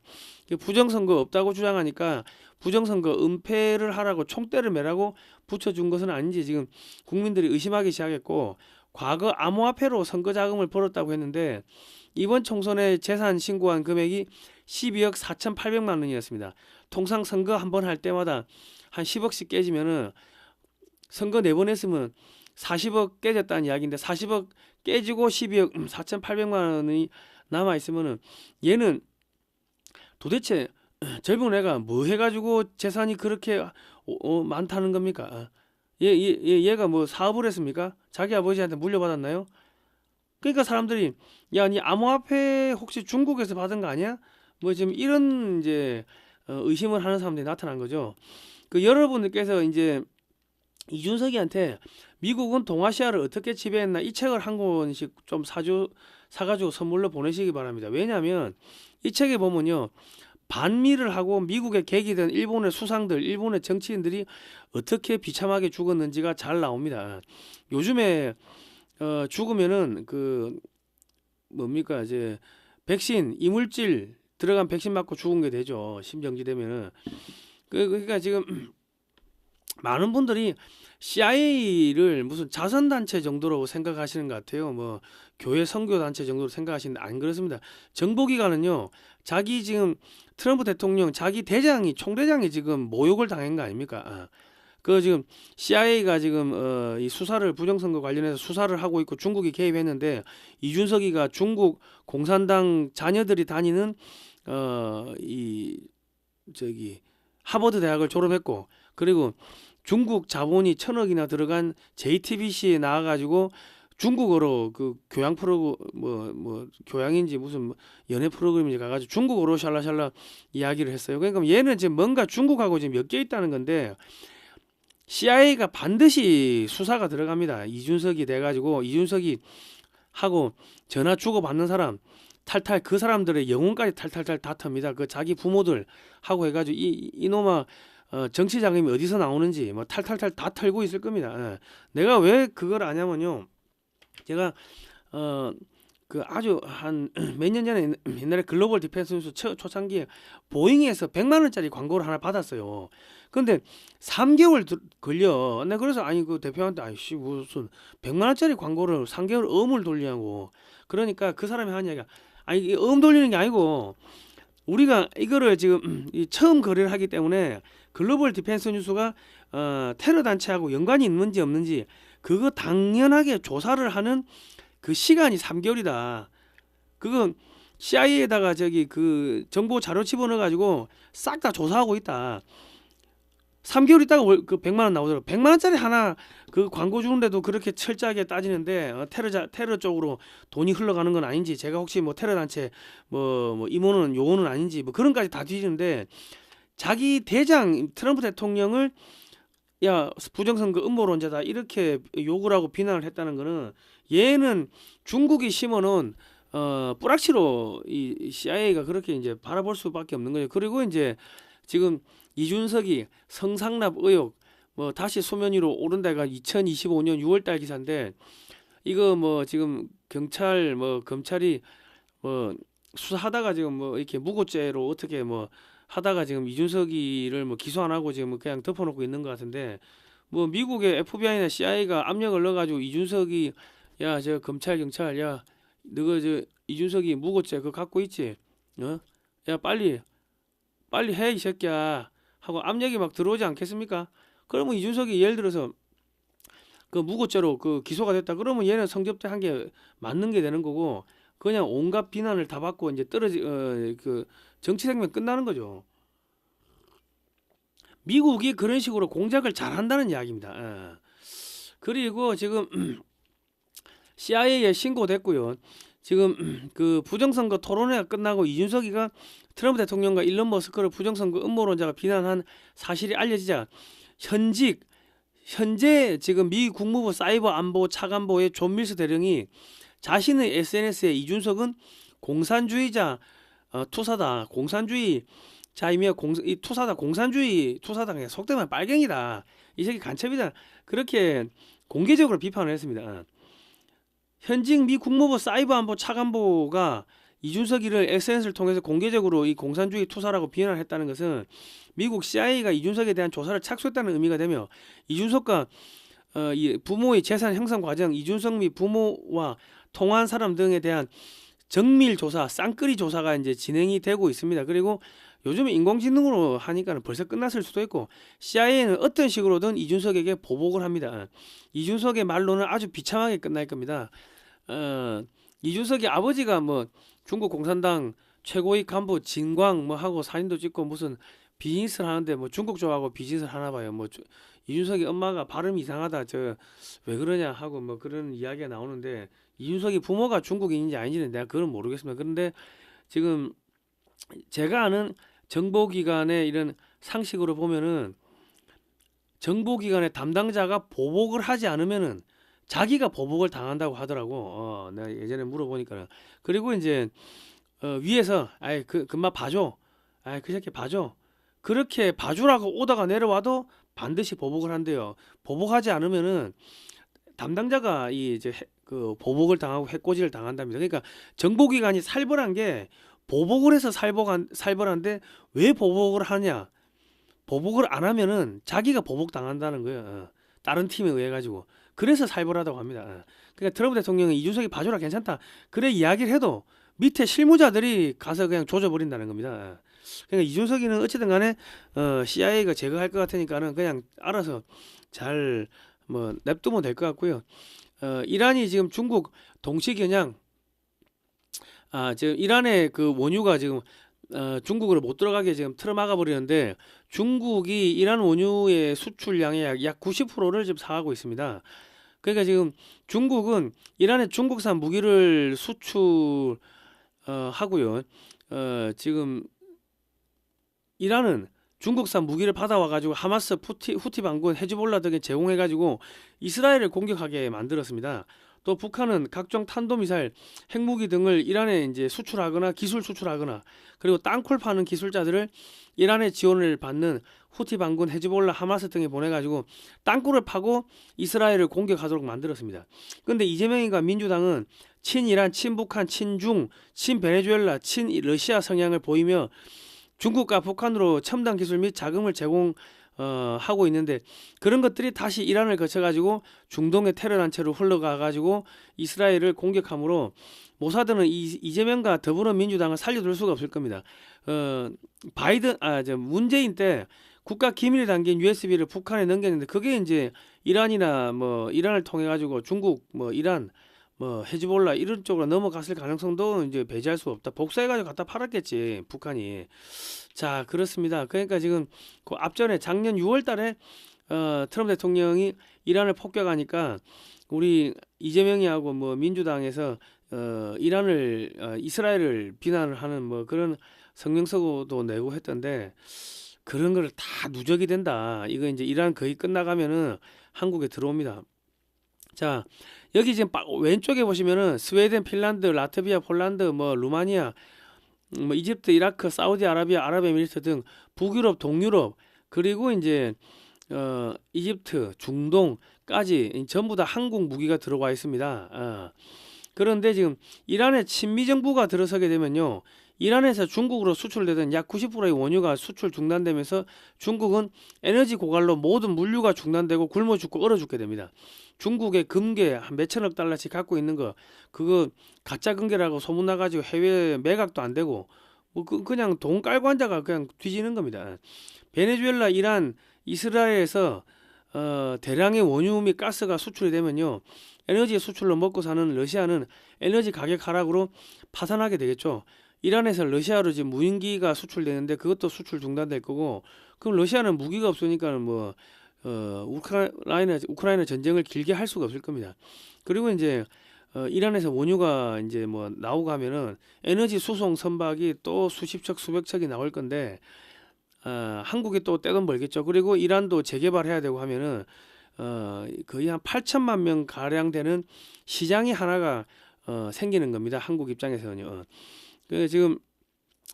부정선거 없다고 주장하니까 부정선거 은폐를 하라고 총대를 매라고 붙여준 것은 아닌지 지금 국민들이 의심하기 시작했고, 과거 암호화폐로 선거 자금을 벌었다고 했는데 이번 총선에 재산 신고한 금액이 12억 4,800만 원이었습니다. 통상 선거 한 번 할 때마다 한 10억씩 깨지면은 선거 4번 했으면 40억 깨졌다는 이야기인데 40억 깨지고 12억 4,800만 원이 남아 있으면은 얘는 도대체 젊은 애가 뭐 해가지고 재산이 그렇게 많다는 겁니까? 얘가 뭐 사업을 했습니까? 자기 아버지한테 물려받았나요? 그러니까 사람들이 야, 니 암호화폐 혹시 중국에서 받은 거 아니야? 뭐 지금 이런 이제 의심을 하는 사람들이 나타난 거죠. 그 여러분들께서 이제 이준석이한테 미국은 동아시아를 어떻게 지배했나 이 책을 한 권씩 좀 사가지고 선물로 보내시기 바랍니다. 왜냐하면 이 책에 보면요, 반미를 하고 미국의 객이 된 일본의 수상들, 일본의 정치인들이 어떻게 비참하게 죽었는지가 잘 나옵니다. 요즘에 죽으면은 그 뭡니까 이제 백신 이물질 들어간 백신 맞고 죽은 게 되죠. 심정지 되면은. 그러니까 지금 많은 분들이 CIA를 무슨 자선단체 정도로 생각하시는 것 같아요. 뭐 교회 선교단체 정도로 생각하시는데 안 그렇습니다. 정보기관은요, 자기 지금 트럼프 대통령 자기 대장이 총대장이 지금 모욕을 당한 거 아닙니까? 그 지금 CIA가 지금 이 수사를 부정선거 관련해서 수사를 하고 있고 중국이 개입했는데 이준석이가 중국 공산당 자녀들이 다니는 이 저기 하버드 대학을 졸업했고 그리고 중국 자본이 1,000억이나 들어간 JTBC에 나와가지고 중국어로 그 교양 프로그 뭐 교양인지 무슨 뭐 연애 프로그램인지 가가지고 중국어로 샬라샬라 이야기를 했어요. 그러니까 얘는 지금 뭔가 중국하고 지금 엮여 있다는 건데 CIA가 반드시 수사가 들어갑니다. 이준석이 돼가지고 이준석이 하고 전화 주고 받는 사람 탈탈 그 사람들의 영혼까지 탈탈탈 다 텁니다. 그 자기 부모들 하고 해가지고 이놈아 정치 자금이 어디서 나오는지 뭐 탈탈탈 다 털고 있을 겁니다. 예. 내가 왜 그걸 아냐면요. 제가 그 아주 한 몇 년 전에 옛날에 글로벌 디펜스 뉴스 초창기에 보잉에서 100만 원짜리 광고를 하나 받았어요. 근데 3개월 걸려. 내가 그래서 아니 그 대표한테 아이씨 무슨 100만 원짜리 광고를 3개월 음을 돌리냐고. 그러니까 그 사람이 한 이야기가 아니 이게 돌리는 게 아니고 우리가 이거를 지금 처음 거래를 하기 때문에 글로벌 디펜스 뉴스가 테러 단체하고 연관이 있는지 없는지 그거 당연하게 조사를 하는 그 시간이 3개월이다. 그건 CIA에다가 저기 그 정보 자료 집어넣어 가지고 싹 다 조사하고 있다. 3개월 있다가 그 100만 원 나오더라고. 100만 원짜리 하나 그 광고 주는데도 그렇게 철저하게 따지는데 테러 쪽으로 돈이 흘러가는 건 아닌지 제가 혹시 뭐 테러 단체 뭐 임원은 요원은 아닌지 뭐 그런까지 다 뒤지는데 자기 대장 트럼프 대통령을 야 부정선거 음모론자다 이렇게 욕을 하고 비난을 했다는 거는 얘는 중국이 심어놓은 뿌락치로 이 CIA가 그렇게 이제 바라볼 수밖에 없는 거죠. 그리고 이제 지금 이준석이 성상납 의혹 뭐 다시 수면 위로 오른다가 2025년 6월달 기사인데 이거 뭐 지금 경찰 뭐 검찰이 뭐 수사하다가 지금 뭐 이렇게 무고죄로 어떻게 뭐 하다가 지금 이준석이를 뭐 기소 안 하고 지금 그냥 덮어놓고 있는 것 같은데 뭐 미국의 FBI나 CIA가 압력을 넣어가지고 이준석이 야 저 검찰 경찰 야 너가 저 이준석이 무고죄 그거 갖고 있지 야 빨리 해 이 새끼야 하고 압력이 막 들어오지 않겠습니까? 그러면 이준석이 예를 들어서 그 무고죄로 그 기소가 됐다 그러면 얘는 성접대 한 게 맞는 게 되는 거고 그냥 온갖 비난을 다 받고 이제 그 정치 생명 끝나는 거죠. 미국이 그런 식으로 공작을 잘 한다는 이야기입니다. 그리고 지금 CIA에 신고됐고요. 지금 그 부정선거 토론회가 끝나고 이준석이가 트럼프 대통령과 일론 머스크를 부정선거 음모론자가 비난한 사실이 알려지자 현재 지금 미 국무부 사이버 안보 차관보의 존 밀스 대령이 자신의 SNS에 이준석은 공산주의자 투사다 공산주의자이며 이 투사다 공산주의 투사다 그냥 속되면 빨갱이다 이 새끼 간첩이다 그렇게 공개적으로 비판을 했습니다. 현직 미 국무부 사이버 안보 차관보가 이준석이를 SNS를 통해서 공개적으로 이 공산주의 투사라고 비난을 했다는 것은 미국 CIA가 이준석에 대한 조사를 착수했다는 의미가 되며 이준석과 이 부모의 재산 형성 과정, 이준석 및 부모와 통화한 사람 등에 대한 정밀 조사, 쌍끌이 조사가 이제 진행이 되고 있습니다. 그리고 요즘 인공지능으로 하니까 벌써 끝났을 수도 있고 CIA는 어떤 식으로든 이준석에게 보복을 합니다. 이준석의 말로는 아주 비참하게 끝날 겁니다. 이준석의 아버지가 뭐 중국 공산당 최고위 간부 진광 뭐 하고 사진도 찍고 무슨 비즈니스를 하는데 뭐 중국 쪽하고 비즈니스를 하나 봐요. 뭐 이준석이 엄마가 발음이 이상하다 저 왜 그러냐 하고 뭐 그런 이야기가 나오는데 이준석이 부모가 중국인인지 아닌지는 내가 그건 모르겠습니다. 그런데 지금 제가 아는 정보기관의 이런 상식으로 보면은 정보기관의 담당자가 보복을 하지 않으면은 자기가 보복을 당한다고 하더라고. 내가 예전에 물어보니까. 그리고 이제 위에서 아이 그마 봐줘. 아이 그 새끼 봐줘. 그렇게 봐주라고 오다가 내려와도 반드시 보복을 한대요. 보복하지 않으면은 담당자가 이제 그 보복을 당하고 해코지를 당한답니다. 그러니까 정보기관이 살벌한 게 보복을 해서 살벌한데 왜 보복을 하냐? 보복을 안 하면은 자기가 보복 당한다는 거예요. 다른 팀에 의해 가지고. 그래서 살벌하다고 합니다. 그러니까 트럼프 대통령이 이준석이 봐줘라 괜찮다. 그래 이야기를 해도 밑에 실무자들이 가서 그냥 조져버린다는 겁니다. 그러니까 이준석이는 어쨌든 간에 CIA가 제거할 것 같으니까는 그냥 알아서 잘 뭐 냅두면 될 것 같고요. 이란이 지금 중국 동시 겨냥 지금 이란의 그 원유가 지금 중국으로 못 들어가게 지금 틀어막아 버리는데 중국이 이란 원유의 수출량의 약 90%를 지금 사가고 있습니다. 그러니까 지금 중국은 이란에 중국산 무기를 수출 하고요. 지금 이란은 중국산 무기를 받아와 가지고 하마스, 후티 반군, 헤즈볼라 등에 제공해 가지고 이스라엘을 공격하게 만들었습니다. 또 북한은 각종 탄도미사일, 핵무기 등을 이란에 이제 수출하거나 기술 수출하거나 그리고 땅굴 파는 기술자들을 이란의 지원을 받는 후티 반군, 헤즈볼라, 하마스 등에 보내 가지고 땅굴을 파고 이스라엘을 공격하도록 만들었습니다. 그런데 이재명이가 민주당은 친이란, 친북한, 친중, 친베네수엘라, 친러시아 성향을 보이며 중국과 북한으로 첨단 기술 및 자금을 제공하고 있는데 그런 것들이 다시 이란을 거쳐가지고 중동의 테러 단체로 흘러가가지고 이스라엘을 공격함으로 모사드는 이재명과 더불어민주당을 살려둘 수가 없을 겁니다. 문재인 때 국가 기밀이 담긴 USB를 북한에 넘겼는데 그게 이제 이란이나 뭐 이란을 통해 가지고 중국 뭐 이란 뭐 헤즈볼라 이런 쪽으로 넘어갔을 가능성도 이제 배제할 수 없다. 복사해가지고 갖다 팔았겠지 북한이. 자 그렇습니다. 그러니까 지금 그 앞전에 작년 6월달에 트럼프 대통령이 이란을 폭격하니까 우리 이재명이하고 뭐 민주당에서 이스라엘을 비난을 하는 뭐 그런 성명서도 내고 했던데 그런 거를 다 누적이 된다. 이거 이제 이란 거의 끝나가면은 한국에 들어옵니다. 자 여기 지금 왼쪽에 보시면은 스웨덴, 핀란드, 라트비아, 폴란드, 뭐 루마니아, 뭐 이집트, 이라크, 사우디아라비아, 아랍에미리트 등 북유럽, 동유럽 그리고 이제 이집트, 중동까지 전부 다 한국 무기가 들어와 있습니다. 그런데 지금 이란의 친미 정부가 들어서게 되면요. 이란에서 중국으로 수출되던 약 90%의 원유가 수출 중단되면서 중국은 에너지 고갈로 모든 물류가 중단되고 굶어 죽고 얼어 죽게 됩니다. 중국의 금괴 한 몇천억 달러씩 갖고 있는 거 그거 가짜 금괴라고 소문나가지고 해외 매각도 안 되고 뭐 그냥 돈 깔고 앉아가 그냥 뒤지는 겁니다. 베네수엘라, 이란, 이스라엘에서 대량의 원유 및 가스가 수출이 되면요. 에너지 수출로 먹고 사는 러시아는 에너지 가격 하락으로 파산하게 되겠죠. 이란에서 러시아로 지금 무인기가 수출되는데 그것도 수출 중단될 거고 그럼 러시아는 무기가 없으니까 뭐 우크라이나 전쟁을 길게 할 수가 없을 겁니다. 그리고 이제 이란에서 원유가 이제 뭐 나오고 하면은 에너지 수송 선박이 또 수십 척 수백 척이 나올 건데 한국이 또 떼돈 벌겠죠. 그리고 이란도 재개발해야 되고 하면은 거의 한 8천만 명 가량 되는 시장이 하나가 생기는 겁니다. 한국 입장에서는요. 지금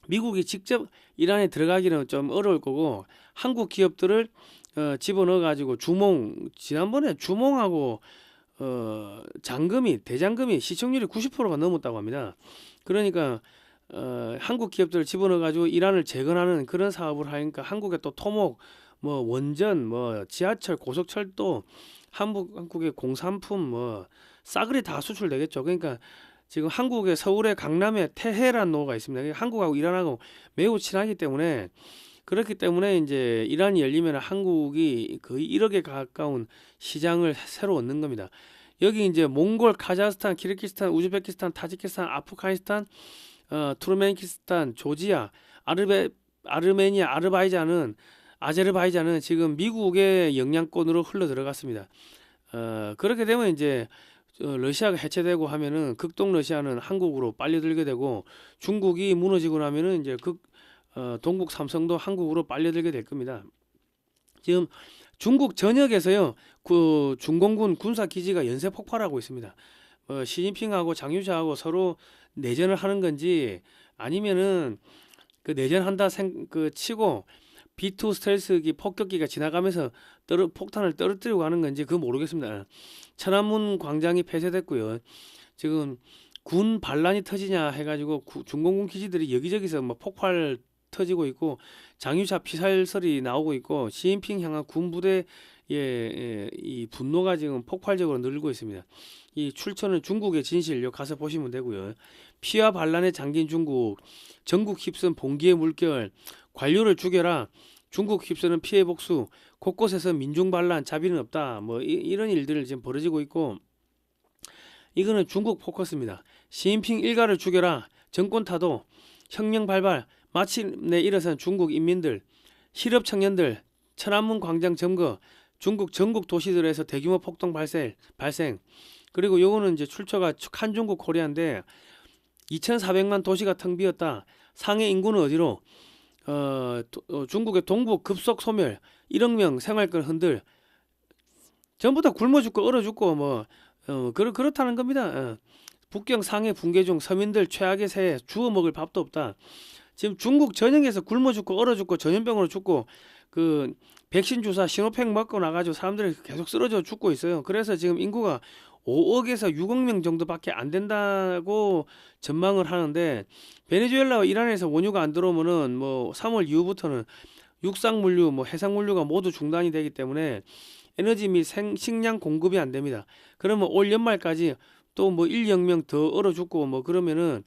미국이 직접 이란에 들어가기는 좀 어려울 거고 한국 기업들을 집어넣어 가지고 지난번에 주몽하고 대장금이 시청률이 90%가 넘었다고 합니다. 그러니까 한국 기업들을 집어넣어 가지고 이란을 재건하는 그런 사업을 하니까 한국에 또 토목 뭐 원전 뭐 지하철 고속철도 한국의 공산품 뭐 싸그리 다 수출되겠죠. 그러니까 지금 한국의 서울의 강남에 테헤란 노가 있습니다. 한국하고 이란하고 매우 친하기 때문에 그렇기 때문에 이제 이란이 열리면 한국이 거의 1억에 가까운 시장을 새로 얻는 겁니다. 여기 이제 몽골, 카자흐스탄, 키르기스탄, 우즈베키스탄, 타지키스탄, 아프가니스탄, 투르메니키스탄, 조지아, 아르메니아, 아제르바이잔은 지금 미국의 영향권으로 흘러 들어갔습니다. 그렇게 되면 이제 러시아가 해체되고 하면은 극동 러시아는 한국으로 빨려들게 되고 중국이 무너지고 나면은 이제 동국 삼성도 한국으로 빨려들게 될 겁니다. 지금 중국 전역에서요 그 중공군 군사 기지가 연쇄 폭발하고 있습니다. 시진핑하고 장유차하고 서로 내전을 하는 건지 아니면은 그 내전한다 치고 B2 스텔스기 폭격기가 지나가면서 폭탄을 떨어뜨리고 가는 건지 그거 모르겠습니다. 천안문 광장이 폐쇄됐고요. 지금 군 반란이 터지냐 해가지고 중공군 기지들이 여기저기서 뭐 폭발 터지고 있고 장유차 피살설이 나오고 있고 시진핑 향한 군 부대 이 분노가 지금 폭발적으로 늘고 있습니다. 이 출처는 중국의 진실, 요 가서 보시면 되고요. 피와 반란에 잠긴 중국, 전국 휩쓴 봉기의 물결, 관료를 죽여라, 중국 휩쓰는 피해 복수, 곳곳에서 민중 반란, 자비는 없다. 뭐 이런 일들을 지금 벌어지고 있고, 이거는 중국 포커스입니다. 시진핑 일가를 죽여라, 정권 타도, 혁명 발발, 마침내 일어선 중국 인민들, 실업 청년들, 천안문 광장 점거, 중국 전국 도시들에서 대규모 폭동 발생. 그리고 요거는 이제 출처가 칸중국 코리아인데 2,400만 도시가 텅 비었다. 상해 인구는 어디로? 중국의 동부 급속 소멸, 1억 명 생활권 흔들. 전부 다 굶어 죽고 얼어 죽고 뭐 그렇다는 겁니다. 북경 상해 붕괴 중 서민들 최악의 세해, 주워 먹을 밥도 없다. 지금 중국 전역에서 굶어 죽고 얼어 죽고 전염병으로 죽고 그 백신 주사 시노팩 먹고 나가지고 사람들이 계속 쓰러져 죽고 있어요. 그래서 지금 인구가 5억에서 6억 명 정도밖에 안 된다고 전망을 하는데, 베네수엘라와 이란에서 원유가 안 들어오면은 뭐 3월 이후부터는 육상 물류, 뭐 해상 물류가 모두 중단이 되기 때문에 에너지 및 식량 공급이 안 됩니다. 그러면 올 연말까지 또 뭐 1억 명 더 얼어 죽고 뭐 그러면은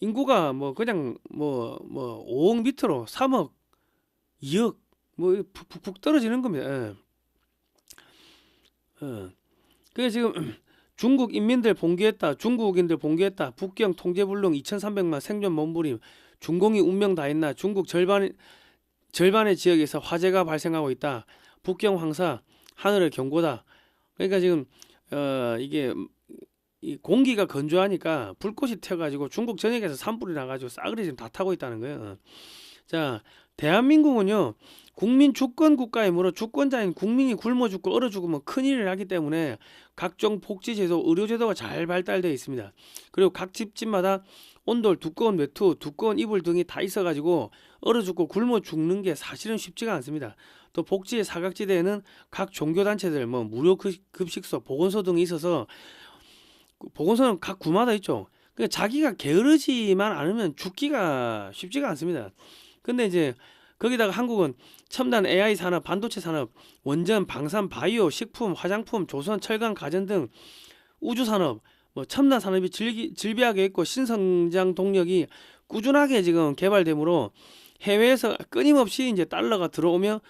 인구가 뭐 그냥 뭐 5억 밑으로 3억, 2억 뭐 푹 떨어지는 겁니다. 그래서 지금 중국 인민들 봉기했다, 중국인들 봉기했다, 북경 통제불능 2,300만 생존 몸부림, 중공이 운명 다했나, 중국 절반의 지역에서 화재가 발생하고 있다, 북경 황사 하늘의 경고다. 그러니까 지금 이게 이 공기가 건조하니까 불꽃이 튀어가지고 중국 전역에서 산불이 나가지고 싸그리 지금 다 타고 있다는 거예요. 자, 대한민국은요 국민 주권 국가이므로 주권자인 국민이 굶어 죽고 얼어 죽으면 큰일을 하기 때문에 각종 복지제도, 의료제도가 잘 발달되어 있습니다. 그리고 각 집집마다 온돌, 두꺼운 외투, 두꺼운 이불 등이 다 있어가지고 얼어 죽고 굶어 죽는 게 사실은 쉽지가 않습니다. 또 복지의 사각지대에는 각 종교단체들, 뭐 무료 급식소, 보건소 등이 있어서, 보건소는 각 구마다 있죠. 그러니까 자기가 게으르지만 않으면 죽기가 쉽지가 않습니다. 근데 이제 거기다가 한국은 첨단 AI 산업, 반도체 산업, 원전, 방산, 바이오, 식품, 화장품, 조선, 철강, 가전 등 우주 산업, 뭐 첨단 산업이 질비하게 있고 신성장 동력이 꾸준하게 지금 개발되므로 해외에서 끊임없이 이제 달러가 들어오며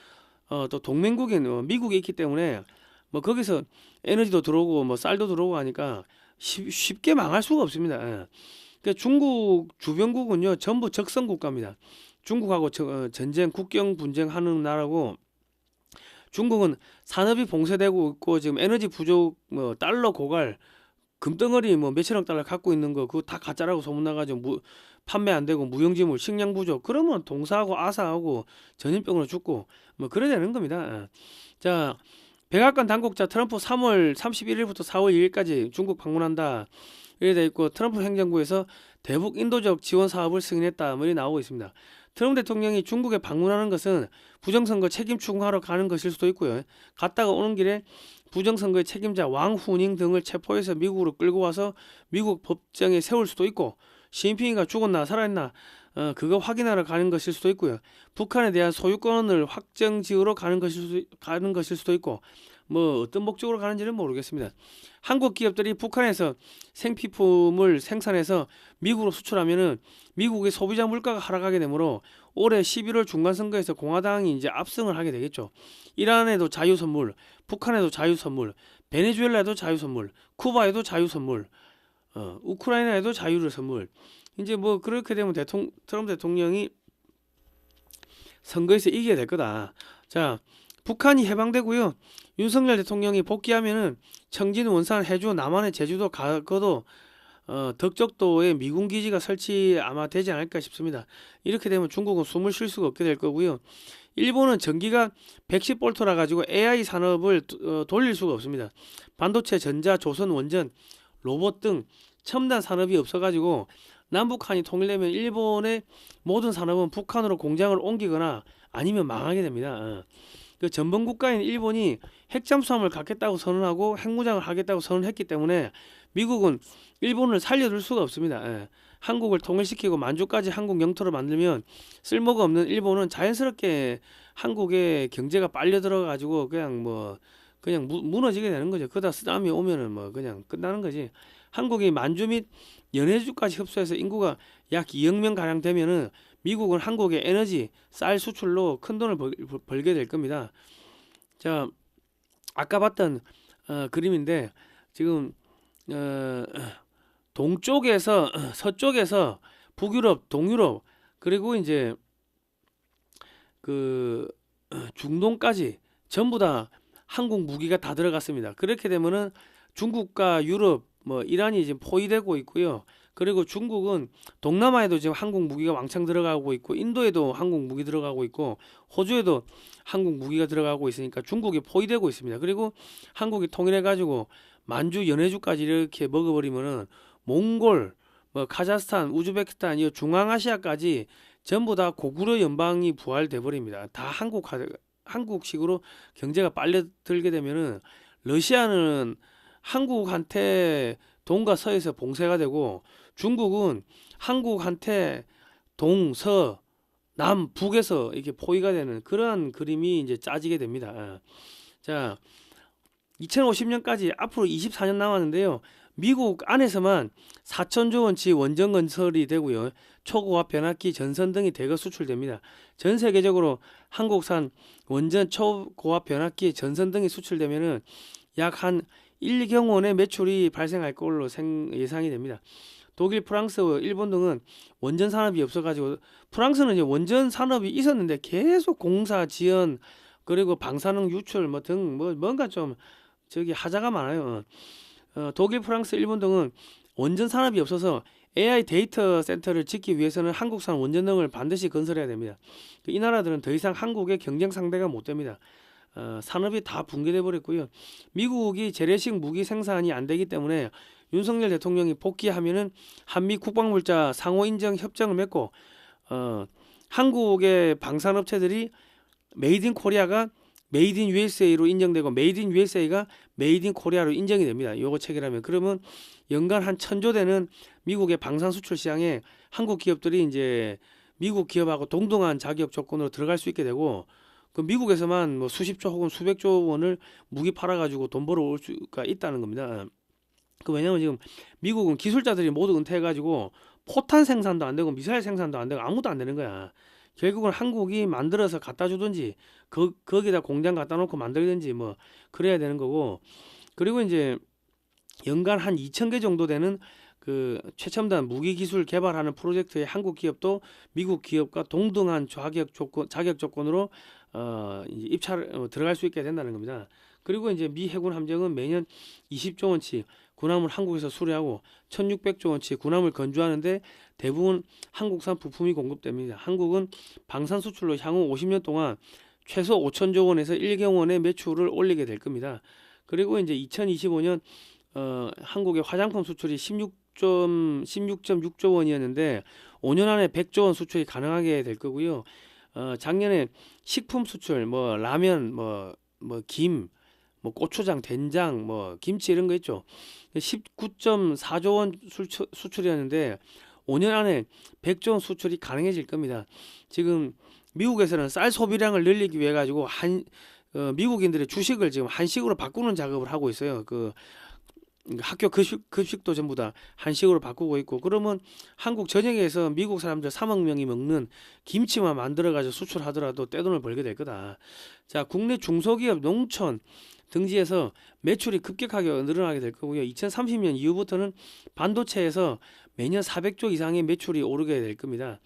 또 동맹국인 미국에 있기 때문에 뭐 거기서 에너지도 들어오고 뭐 쌀도 들어오고 하니까 쉽게 망할 수가 없습니다. 그러니까 중국 주변국은요 전부 적성 국가입니다. 중국하고 전쟁, 국경 분쟁하는 나라고, 중국은 산업이 봉쇄되고 있고 지금 에너지 부족, 뭐 달러 고갈, 금덩어리 뭐 몇천억 달러 갖고 있는 거 그거 다 가짜라고 소문나가지고 판매 안 되고 무용지물, 식량 부족, 그러면 동사하고 아사하고 전염병으로 죽고 뭐 그래야 되는 겁니다. 자, 백악관 당국자 트럼프 3월 31일부터 4월 2일까지 중국 방문한다 이래 돼 있고, 트럼프 행정부에서 대북 인도적 지원 사업을 승인했다 뭐 이렇게 나오고 있습니다. 트럼프 대통령이 중국에 방문하는 것은 부정선거 책임 추궁하러 가는 것일 수도 있고요. 갔다가 오는 길에 부정선거의 책임자 왕후닝 등을 체포해서 미국으로 끌고 와서 미국 법정에 세울 수도 있고, 시진핑이가 죽었나 살아있나 그거 확인하러 가는 것일 수도 있고요. 북한에 대한 소유권을 확정지으러 가는 것일 수도 있고, 뭐 어떤 목적으로 가는지는 모르겠습니다. 한국 기업들이 북한에서 생필품을 생산해서 미국으로 수출하면은 미국의 소비자 물가가 하락하게 되므로 올해 11월 중간선거에서 공화당이 이제 압승을 하게 되겠죠. 이란에도 자유 선물, 북한에도 자유 선물, 베네수엘라에도 자유 선물, 쿠바에도 자유 선물, 우크라이나에도 자유를 선물. 이제 뭐 그렇게 되면 트럼프 대통령이 선거에서 이겨야 될 거다. 자, 북한이 해방되고요. 윤석열 대통령이 복귀하면은 청진, 원산, 해주, 남한의 제주도 가거도 덕적도에 미군 기지가 설치 아마 되지 않을까 싶습니다. 이렇게 되면 중국은 숨을 쉴 수가 없게 될 거고요. 일본은 전기가 110볼트라 가지고 AI 산업을 돌릴 수가 없습니다. 반도체, 전자, 조선, 원전, 로봇 등 첨단 산업이 없어 가지고 남북한이 통일되면 일본의 모든 산업은 북한으로 공장을 옮기거나 아니면 망하게 됩니다. 그 전범 국가인 일본이 핵잠수함을 갖겠다고 선언하고 핵무장을 하겠다고 선언했기 때문에 미국은 일본을 살려둘 수가 없습니다. 한국을 통일시키고 만주까지 한국 영토로 만들면 쓸모가 없는 일본은 자연스럽게 한국의 경제가 빨려 들어가지고 그냥 무너지게 되는 거죠. 그러다 쓰나미 오면은 뭐 그냥 끝나는 거지. 한국이 만주 및 연해주까지 흡수해서 인구가 약 2억 명 가량 되면은 미국은 한국의 에너지, 쌀 수출로 큰 돈을 벌게 될 겁니다. 자, 아까 봤던 그림인데 지금 동쪽에서 서쪽에서 북유럽, 동유럽 그리고 이제 그 중동까지 전부 다 한국 무기가 다 들어갔습니다. 그렇게 되면은 중국과 유럽, 뭐 이란이 지금 포위되고 있고요. 그리고 중국은 동남아에도 지금 한국 무기가 왕창 들어가고 있고 인도에도 한국 무기 들어가고 있고 호주에도 한국 무기가 들어가고 있으니까 중국이 포위되고 있습니다. 그리고 한국이 통일해 가지고 만주, 연해주까지 이렇게 먹어버리면은 몽골, 뭐 카자흐스탄, 우즈베키스탄, 이 중앙아시아까지 전부 다 고구려 연방이 부활돼 버립니다. 다 한국식으로 경제가 빨려들게 되면은 러시아는 한국한테 동과 서에서 봉쇄가 되고 중국은 한국한테 동, 서, 남, 북에서 이렇게 포위가 되는 그러한 그림이 이제 짜지게 됩니다. 자, 2050년까지 앞으로 24년 남았는데요. 미국 안에서만 4천조 원치 원전 건설이 되고요. 초고압 변압기 전선 등이 대거 수출됩니다. 전 세계적으로 한국산 원전 초고압 변압기 전선 등이 수출되면은 약 한 1경 원의 매출이 발생할 걸로 예상이 됩니다. 독일, 프랑스, 일본 등은 원전 산업이 없어가지고 프랑스는 이제 원전 산업이 있었는데 계속 공사 지연 그리고 방사능 유출 뭐 등 뭔가 좀 하자가 많아요. 독일, 프랑스, 일본 등은 원전 산업이 없어서 AI 데이터 센터를 짓기 위해서는 한국산 원전 등을 반드시 건설해야 됩니다. 이 나라들은 더 이상 한국의 경쟁 상대가 못 됩니다. 산업이 다 붕괴돼 버렸고요. 미국이 재래식 무기 생산이 안 되기 때문에 윤석열 대통령이 복귀하면은 한미 국방물자 상호 인정 협정을 맺고 한국의 방산업체들이 메이드 인 코리아가 메이드 인 USA로 인정되고 메이드 인 USA가 메이드 인 코리아로 인정이 됩니다. 요거 체결하면 그러면 연간 한 1,000조 되는 미국의 방산 수출 시장에 한국 기업들이 이제 미국 기업하고 동등한 자격 조건으로 들어갈 수 있게 되고 그 미국에서만 뭐 수십조 혹은 수백조 원을 무기 팔아가지고 돈 벌어올 수가 있다는 겁니다. 그 왜냐면 지금 미국은 기술자들이 모두 은퇴해가지고 포탄 생산도 안 되고 미사일 생산도 안 되고 아무도 안 되는 거야. 결국은 한국이 만들어서 갖다 주든지 거기다 공장 갖다 놓고 만들든지 뭐 그래야 되는 거고 그리고 이제 연간 한 2,000개 정도 되는 그 최첨단 무기 기술 개발하는 프로젝트에 한국 기업도 미국 기업과 동등한 자격 조건으로 이제 입찰 들어갈 수 있게 된다는 겁니다. 그리고 이제 미 해군 함정은 매년 20조 원치 군함을 한국에서 수리하고 1,600조 원치 군함을 건조하는데 대부분 한국산 부품이 공급됩니다. 한국은 방산 수출로 향후 50년 동안 최소 5천조 원에서 1경 원의 매출을 올리게 될 겁니다. 그리고 이제 2025년 한국의 화장품 수출이 16.6조 원이었는데 5년 안에 100조 원 수출이 가능하게 될 거고요. 작년에 식품 수출 뭐 라면 김 뭐 고추장, 된장, 뭐 김치 이런 거 있죠. 19.4조 원 수출이었는데 5년 안에 100조 원 수출이 가능해질 겁니다. 지금 미국에서는 쌀 소비량을 늘리기 위해 가지고 미국인들의 주식을 지금 한식으로 바꾸는 작업을 하고 있어요. 그 학교 급식도 전부 다 한식으로 바꾸고 있고 그러면 한국 전역에서 미국 사람들 3억 명이 먹는 김치만 만들어 가지고 수출하더라도 떼돈을 벌게 될 거다. 자, 국내 중소기업 농촌 등지에서 매출이 급격하게 늘어나게 될 거고요. 2030년 이후부터는 반도체에서 매년 400조 이상의 매출이 오르게 될 겁니다.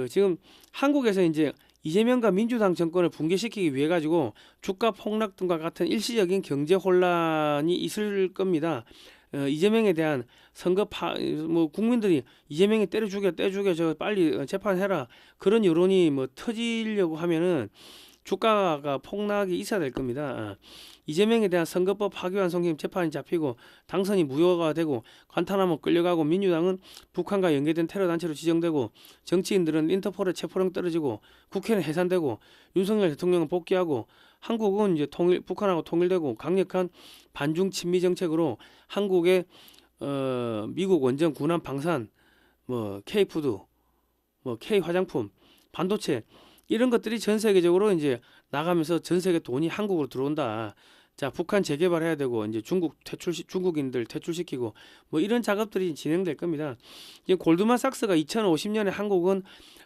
지금 한국에서 이제 이재명과 민주당 정권을 붕괴시키기 위해 가지고 주가 폭락 등과 같은 일시적인 경제 혼란이 있을 겁니다. 이재명에 대한 국민들이 이재명이 때려 죽여 저 빨리 재판해라 그런 여론이 터지려고 하면은 주가가 폭락이 있어야 될 겁니다. 이재명에 대한 선거법 파기환송 성임 재판이 잡히고 당선이 무효가 되고 관타나모 끌려가고 민주당은 북한과 연계된 테러 단체로 지정되고 정치인들은 인터폴의 체포령 떨어지고 국회는 해산되고 윤석열 대통령은 복귀하고 한국은 이제 북한하고 통일되고 강력한 반중 친미 정책으로 한국의 미국 원전 군함 방산, 뭐 K푸드, 뭐 K 화장품, 반도체 이런 것들이 전 세계적으로 이제 나가면서 전 세계 돈이 한국으로 들어온다. 자, 북한 재개발해야 되고 이제 중국인들 퇴출시키고 뭐 이런 작업들이 진행될 겁니다. 이제 골드만삭스가 2050년에 한국은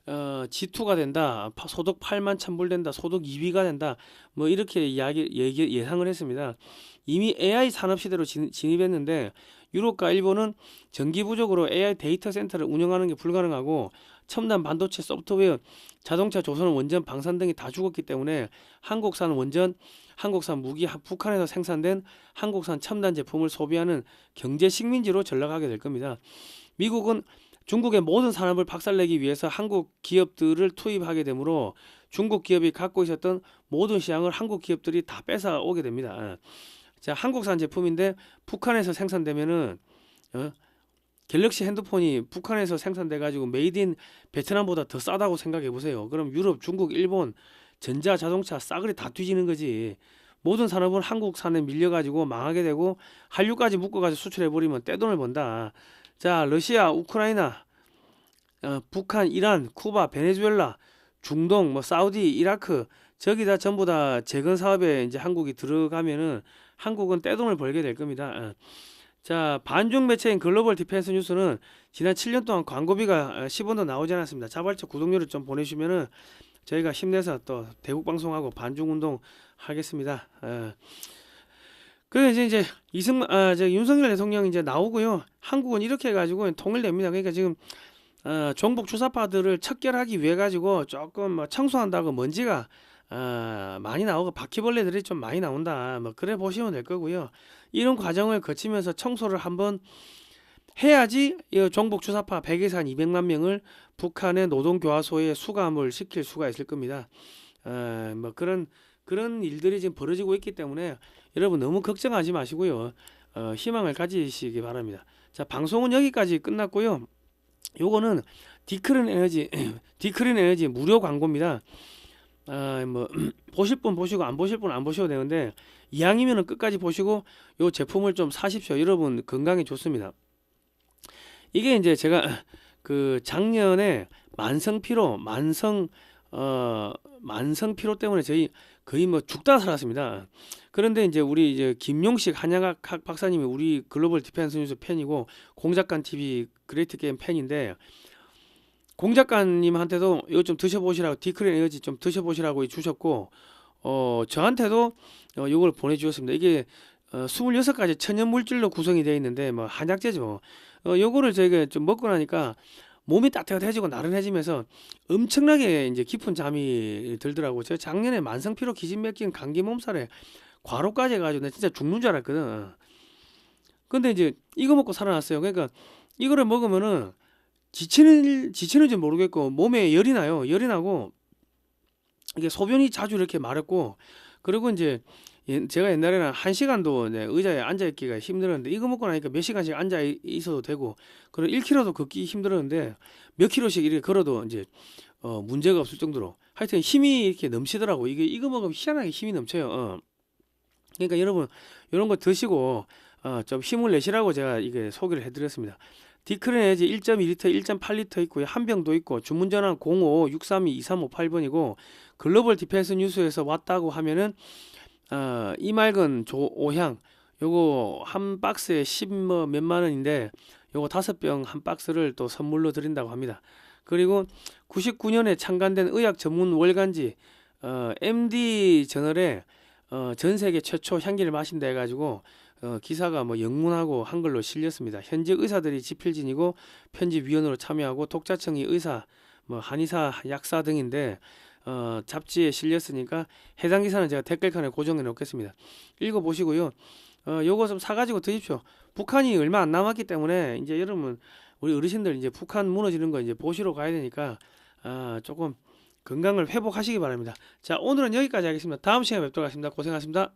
G2가 된다. 소득 8만 1,000불 된다. 소득 2위가 된다. 뭐 이렇게 예상을 했습니다. 이미 AI 산업 시대로 진입했는데 유럽과 일본은 전기 부족으로 AI 데이터 센터를 운영하는 게 불가능하고 첨단 반도체 소프트웨어, 자동차 조선 원전 방산 등이 다 죽었기 때문에 한국산 원전, 한국산 무기, 북한에서 생산된 한국산 첨단 제품을 소비하는 경제 식민지로 전락하게 될 겁니다. 미국은 중국의 모든 산업을 박살내기 위해서 한국 기업들을 투입하게 되므로 중국 기업이 갖고 있었던 모든 시장을 한국 기업들이 다 뺏어오게 됩니다. 자, 한국산 제품인데 북한에서 생산되면은 갤럭시 핸드폰이 북한에서 생산돼 가지고 메이드 인 베트남보다 더 싸다고 생각해 보세요. 그럼 유럽, 중국, 일본 전자 자동차 싸그리 다 뒤지는 거지. 모든 산업은 한국산에 밀려 가지고 망하게 되고 한류까지 묶어 가지고 수출해 버리면 떼돈을 번다. 자, 러시아, 우크라이나, 북한, 이란, 쿠바, 베네수엘라, 중동, 뭐 사우디, 이라크 저기 다 전부 다 재건 사업에 이제 한국이 들어가면은 한국은 떼돈을 벌게 될 겁니다. 자, 반중 매체인 글로벌 디펜스 뉴스는 지난 7년 동안 광고비가 10원도 나오지 않았습니다. 자발적 구독료를 좀 보내주시면은 저희가 힘내서 또 대북 방송하고 반중 운동 하겠습니다. 그래서 이제 윤석열 대통령 이제 나오고요. 한국은 이렇게 해가지고 통일됩니다. 그러니까 지금 종북 주사파들을 척결하기 위해 가지고 조금 뭐 청소한다고 먼지가 많이 나오고 바퀴벌레들이 좀 많이 나온다. 뭐 그래 보시면 될 거고요. 이런 과정을 거치면서 청소를 한번 해야지 이 종북 주사파 100에서 한 200만 명을 북한의 노동교화소에 수감을 시킬 수가 있을 겁니다. 뭐 그런 일들이 지금 벌어지고 있기 때문에 여러분 너무 걱정하지 마시고요. 희망을 가지시기 바랍니다. 자, 방송은 여기까지 끝났고요. 요거는 디크린 에너지 무료 광고입니다. 뭐 보실 분 보시고 안 보실 분 안 보셔도 되는데 이왕이면은 끝까지 보시고 요 제품을 좀 사십시오. 여러분 건강에 좋습니다. 이게 이제 제가 그 작년에 만성 피로 때문에 저희 거의 뭐 죽다 살았습니다. 그런데 이제 우리 이제 김용식 한양학 박사님이 우리 글로벌 디펜스 뉴스 팬이고 공작관 TV 그레이트 게임 팬인데 공 작가님한테도 이거 좀 드셔보시라고 디크린 에너지 좀 드셔보시라고 주셨고 저한테도 이걸 보내주셨습니다. 이게 26가지 천연 물질로 구성이 되어 있는데 뭐 한약재죠. 요거를 저희가 좀 먹고 나니까 몸이 따뜻해지고 나른해지면서 엄청나게 이제 깊은 잠이 들더라고. 제가 작년에 만성 피로, 기진맥진, 감기 몸살에 과로까지 해가지고 내가 진짜 죽는 줄 알았거든. 근데 이제 이거 먹고 살아났어요. 그러니까 이거를 먹으면은 지치는지 모르겠고 몸에 열이 나요. 열이 나고 이게 소변이 자주 이렇게 마렵고 그리고 이제 제가 옛날에는 1시간도 의자에 앉아 있기가 힘들었는데 이거 먹고 나니까 몇 시간씩 앉아 있어도 되고 그리고 1km도 걷기 힘들었는데 몇 킬로씩 이렇게 걸어도 이제 문제가 없을 정도로 하여튼 힘이 이렇게 넘치더라고. 이거 먹으면 희한하게 힘이 넘쳐요. 그러니까 여러분 이런 거 드시고 좀 힘을 내시라고 제가 이게 소개를 해드렸습니다. 디크린 에너지 1.2리터, 1.8리터 있고요. 한 병도 있고 주문 전화 05-632-2358번이고 글로벌 디펜스 뉴스에서 왔다고 하면은 이맑은 오향 요거 한 박스에 10 몇만 원인데 요거 5병 한 박스를 또 선물로 드린다고 합니다. 그리고 99년에 창간된 의학 전문 월간지 MD 저널에 전 세계 최초 향기를 마신다 해가지고 기사가 뭐 영문하고 한글로 실렸습니다. 현직 의사들이 지필진이고 편집위원으로 참여하고 독자청이 의사, 뭐 한의사, 약사 등인데 잡지에 실렸으니까 해당 기사는 제가 댓글칸에 고정해 놓겠습니다. 읽어보시고요. 요거 좀 사가지고 드십시오. 북한이 얼마 안 남았기 때문에 이제 여러분 우리 어르신들 이제 북한 무너지는 거 이제 보시러 가야 되니까 조금 건강을 회복하시기 바랍니다. 자, 오늘은 여기까지 하겠습니다. 다음 시간에 뵙도록 하겠습니다. 고생하셨습니다.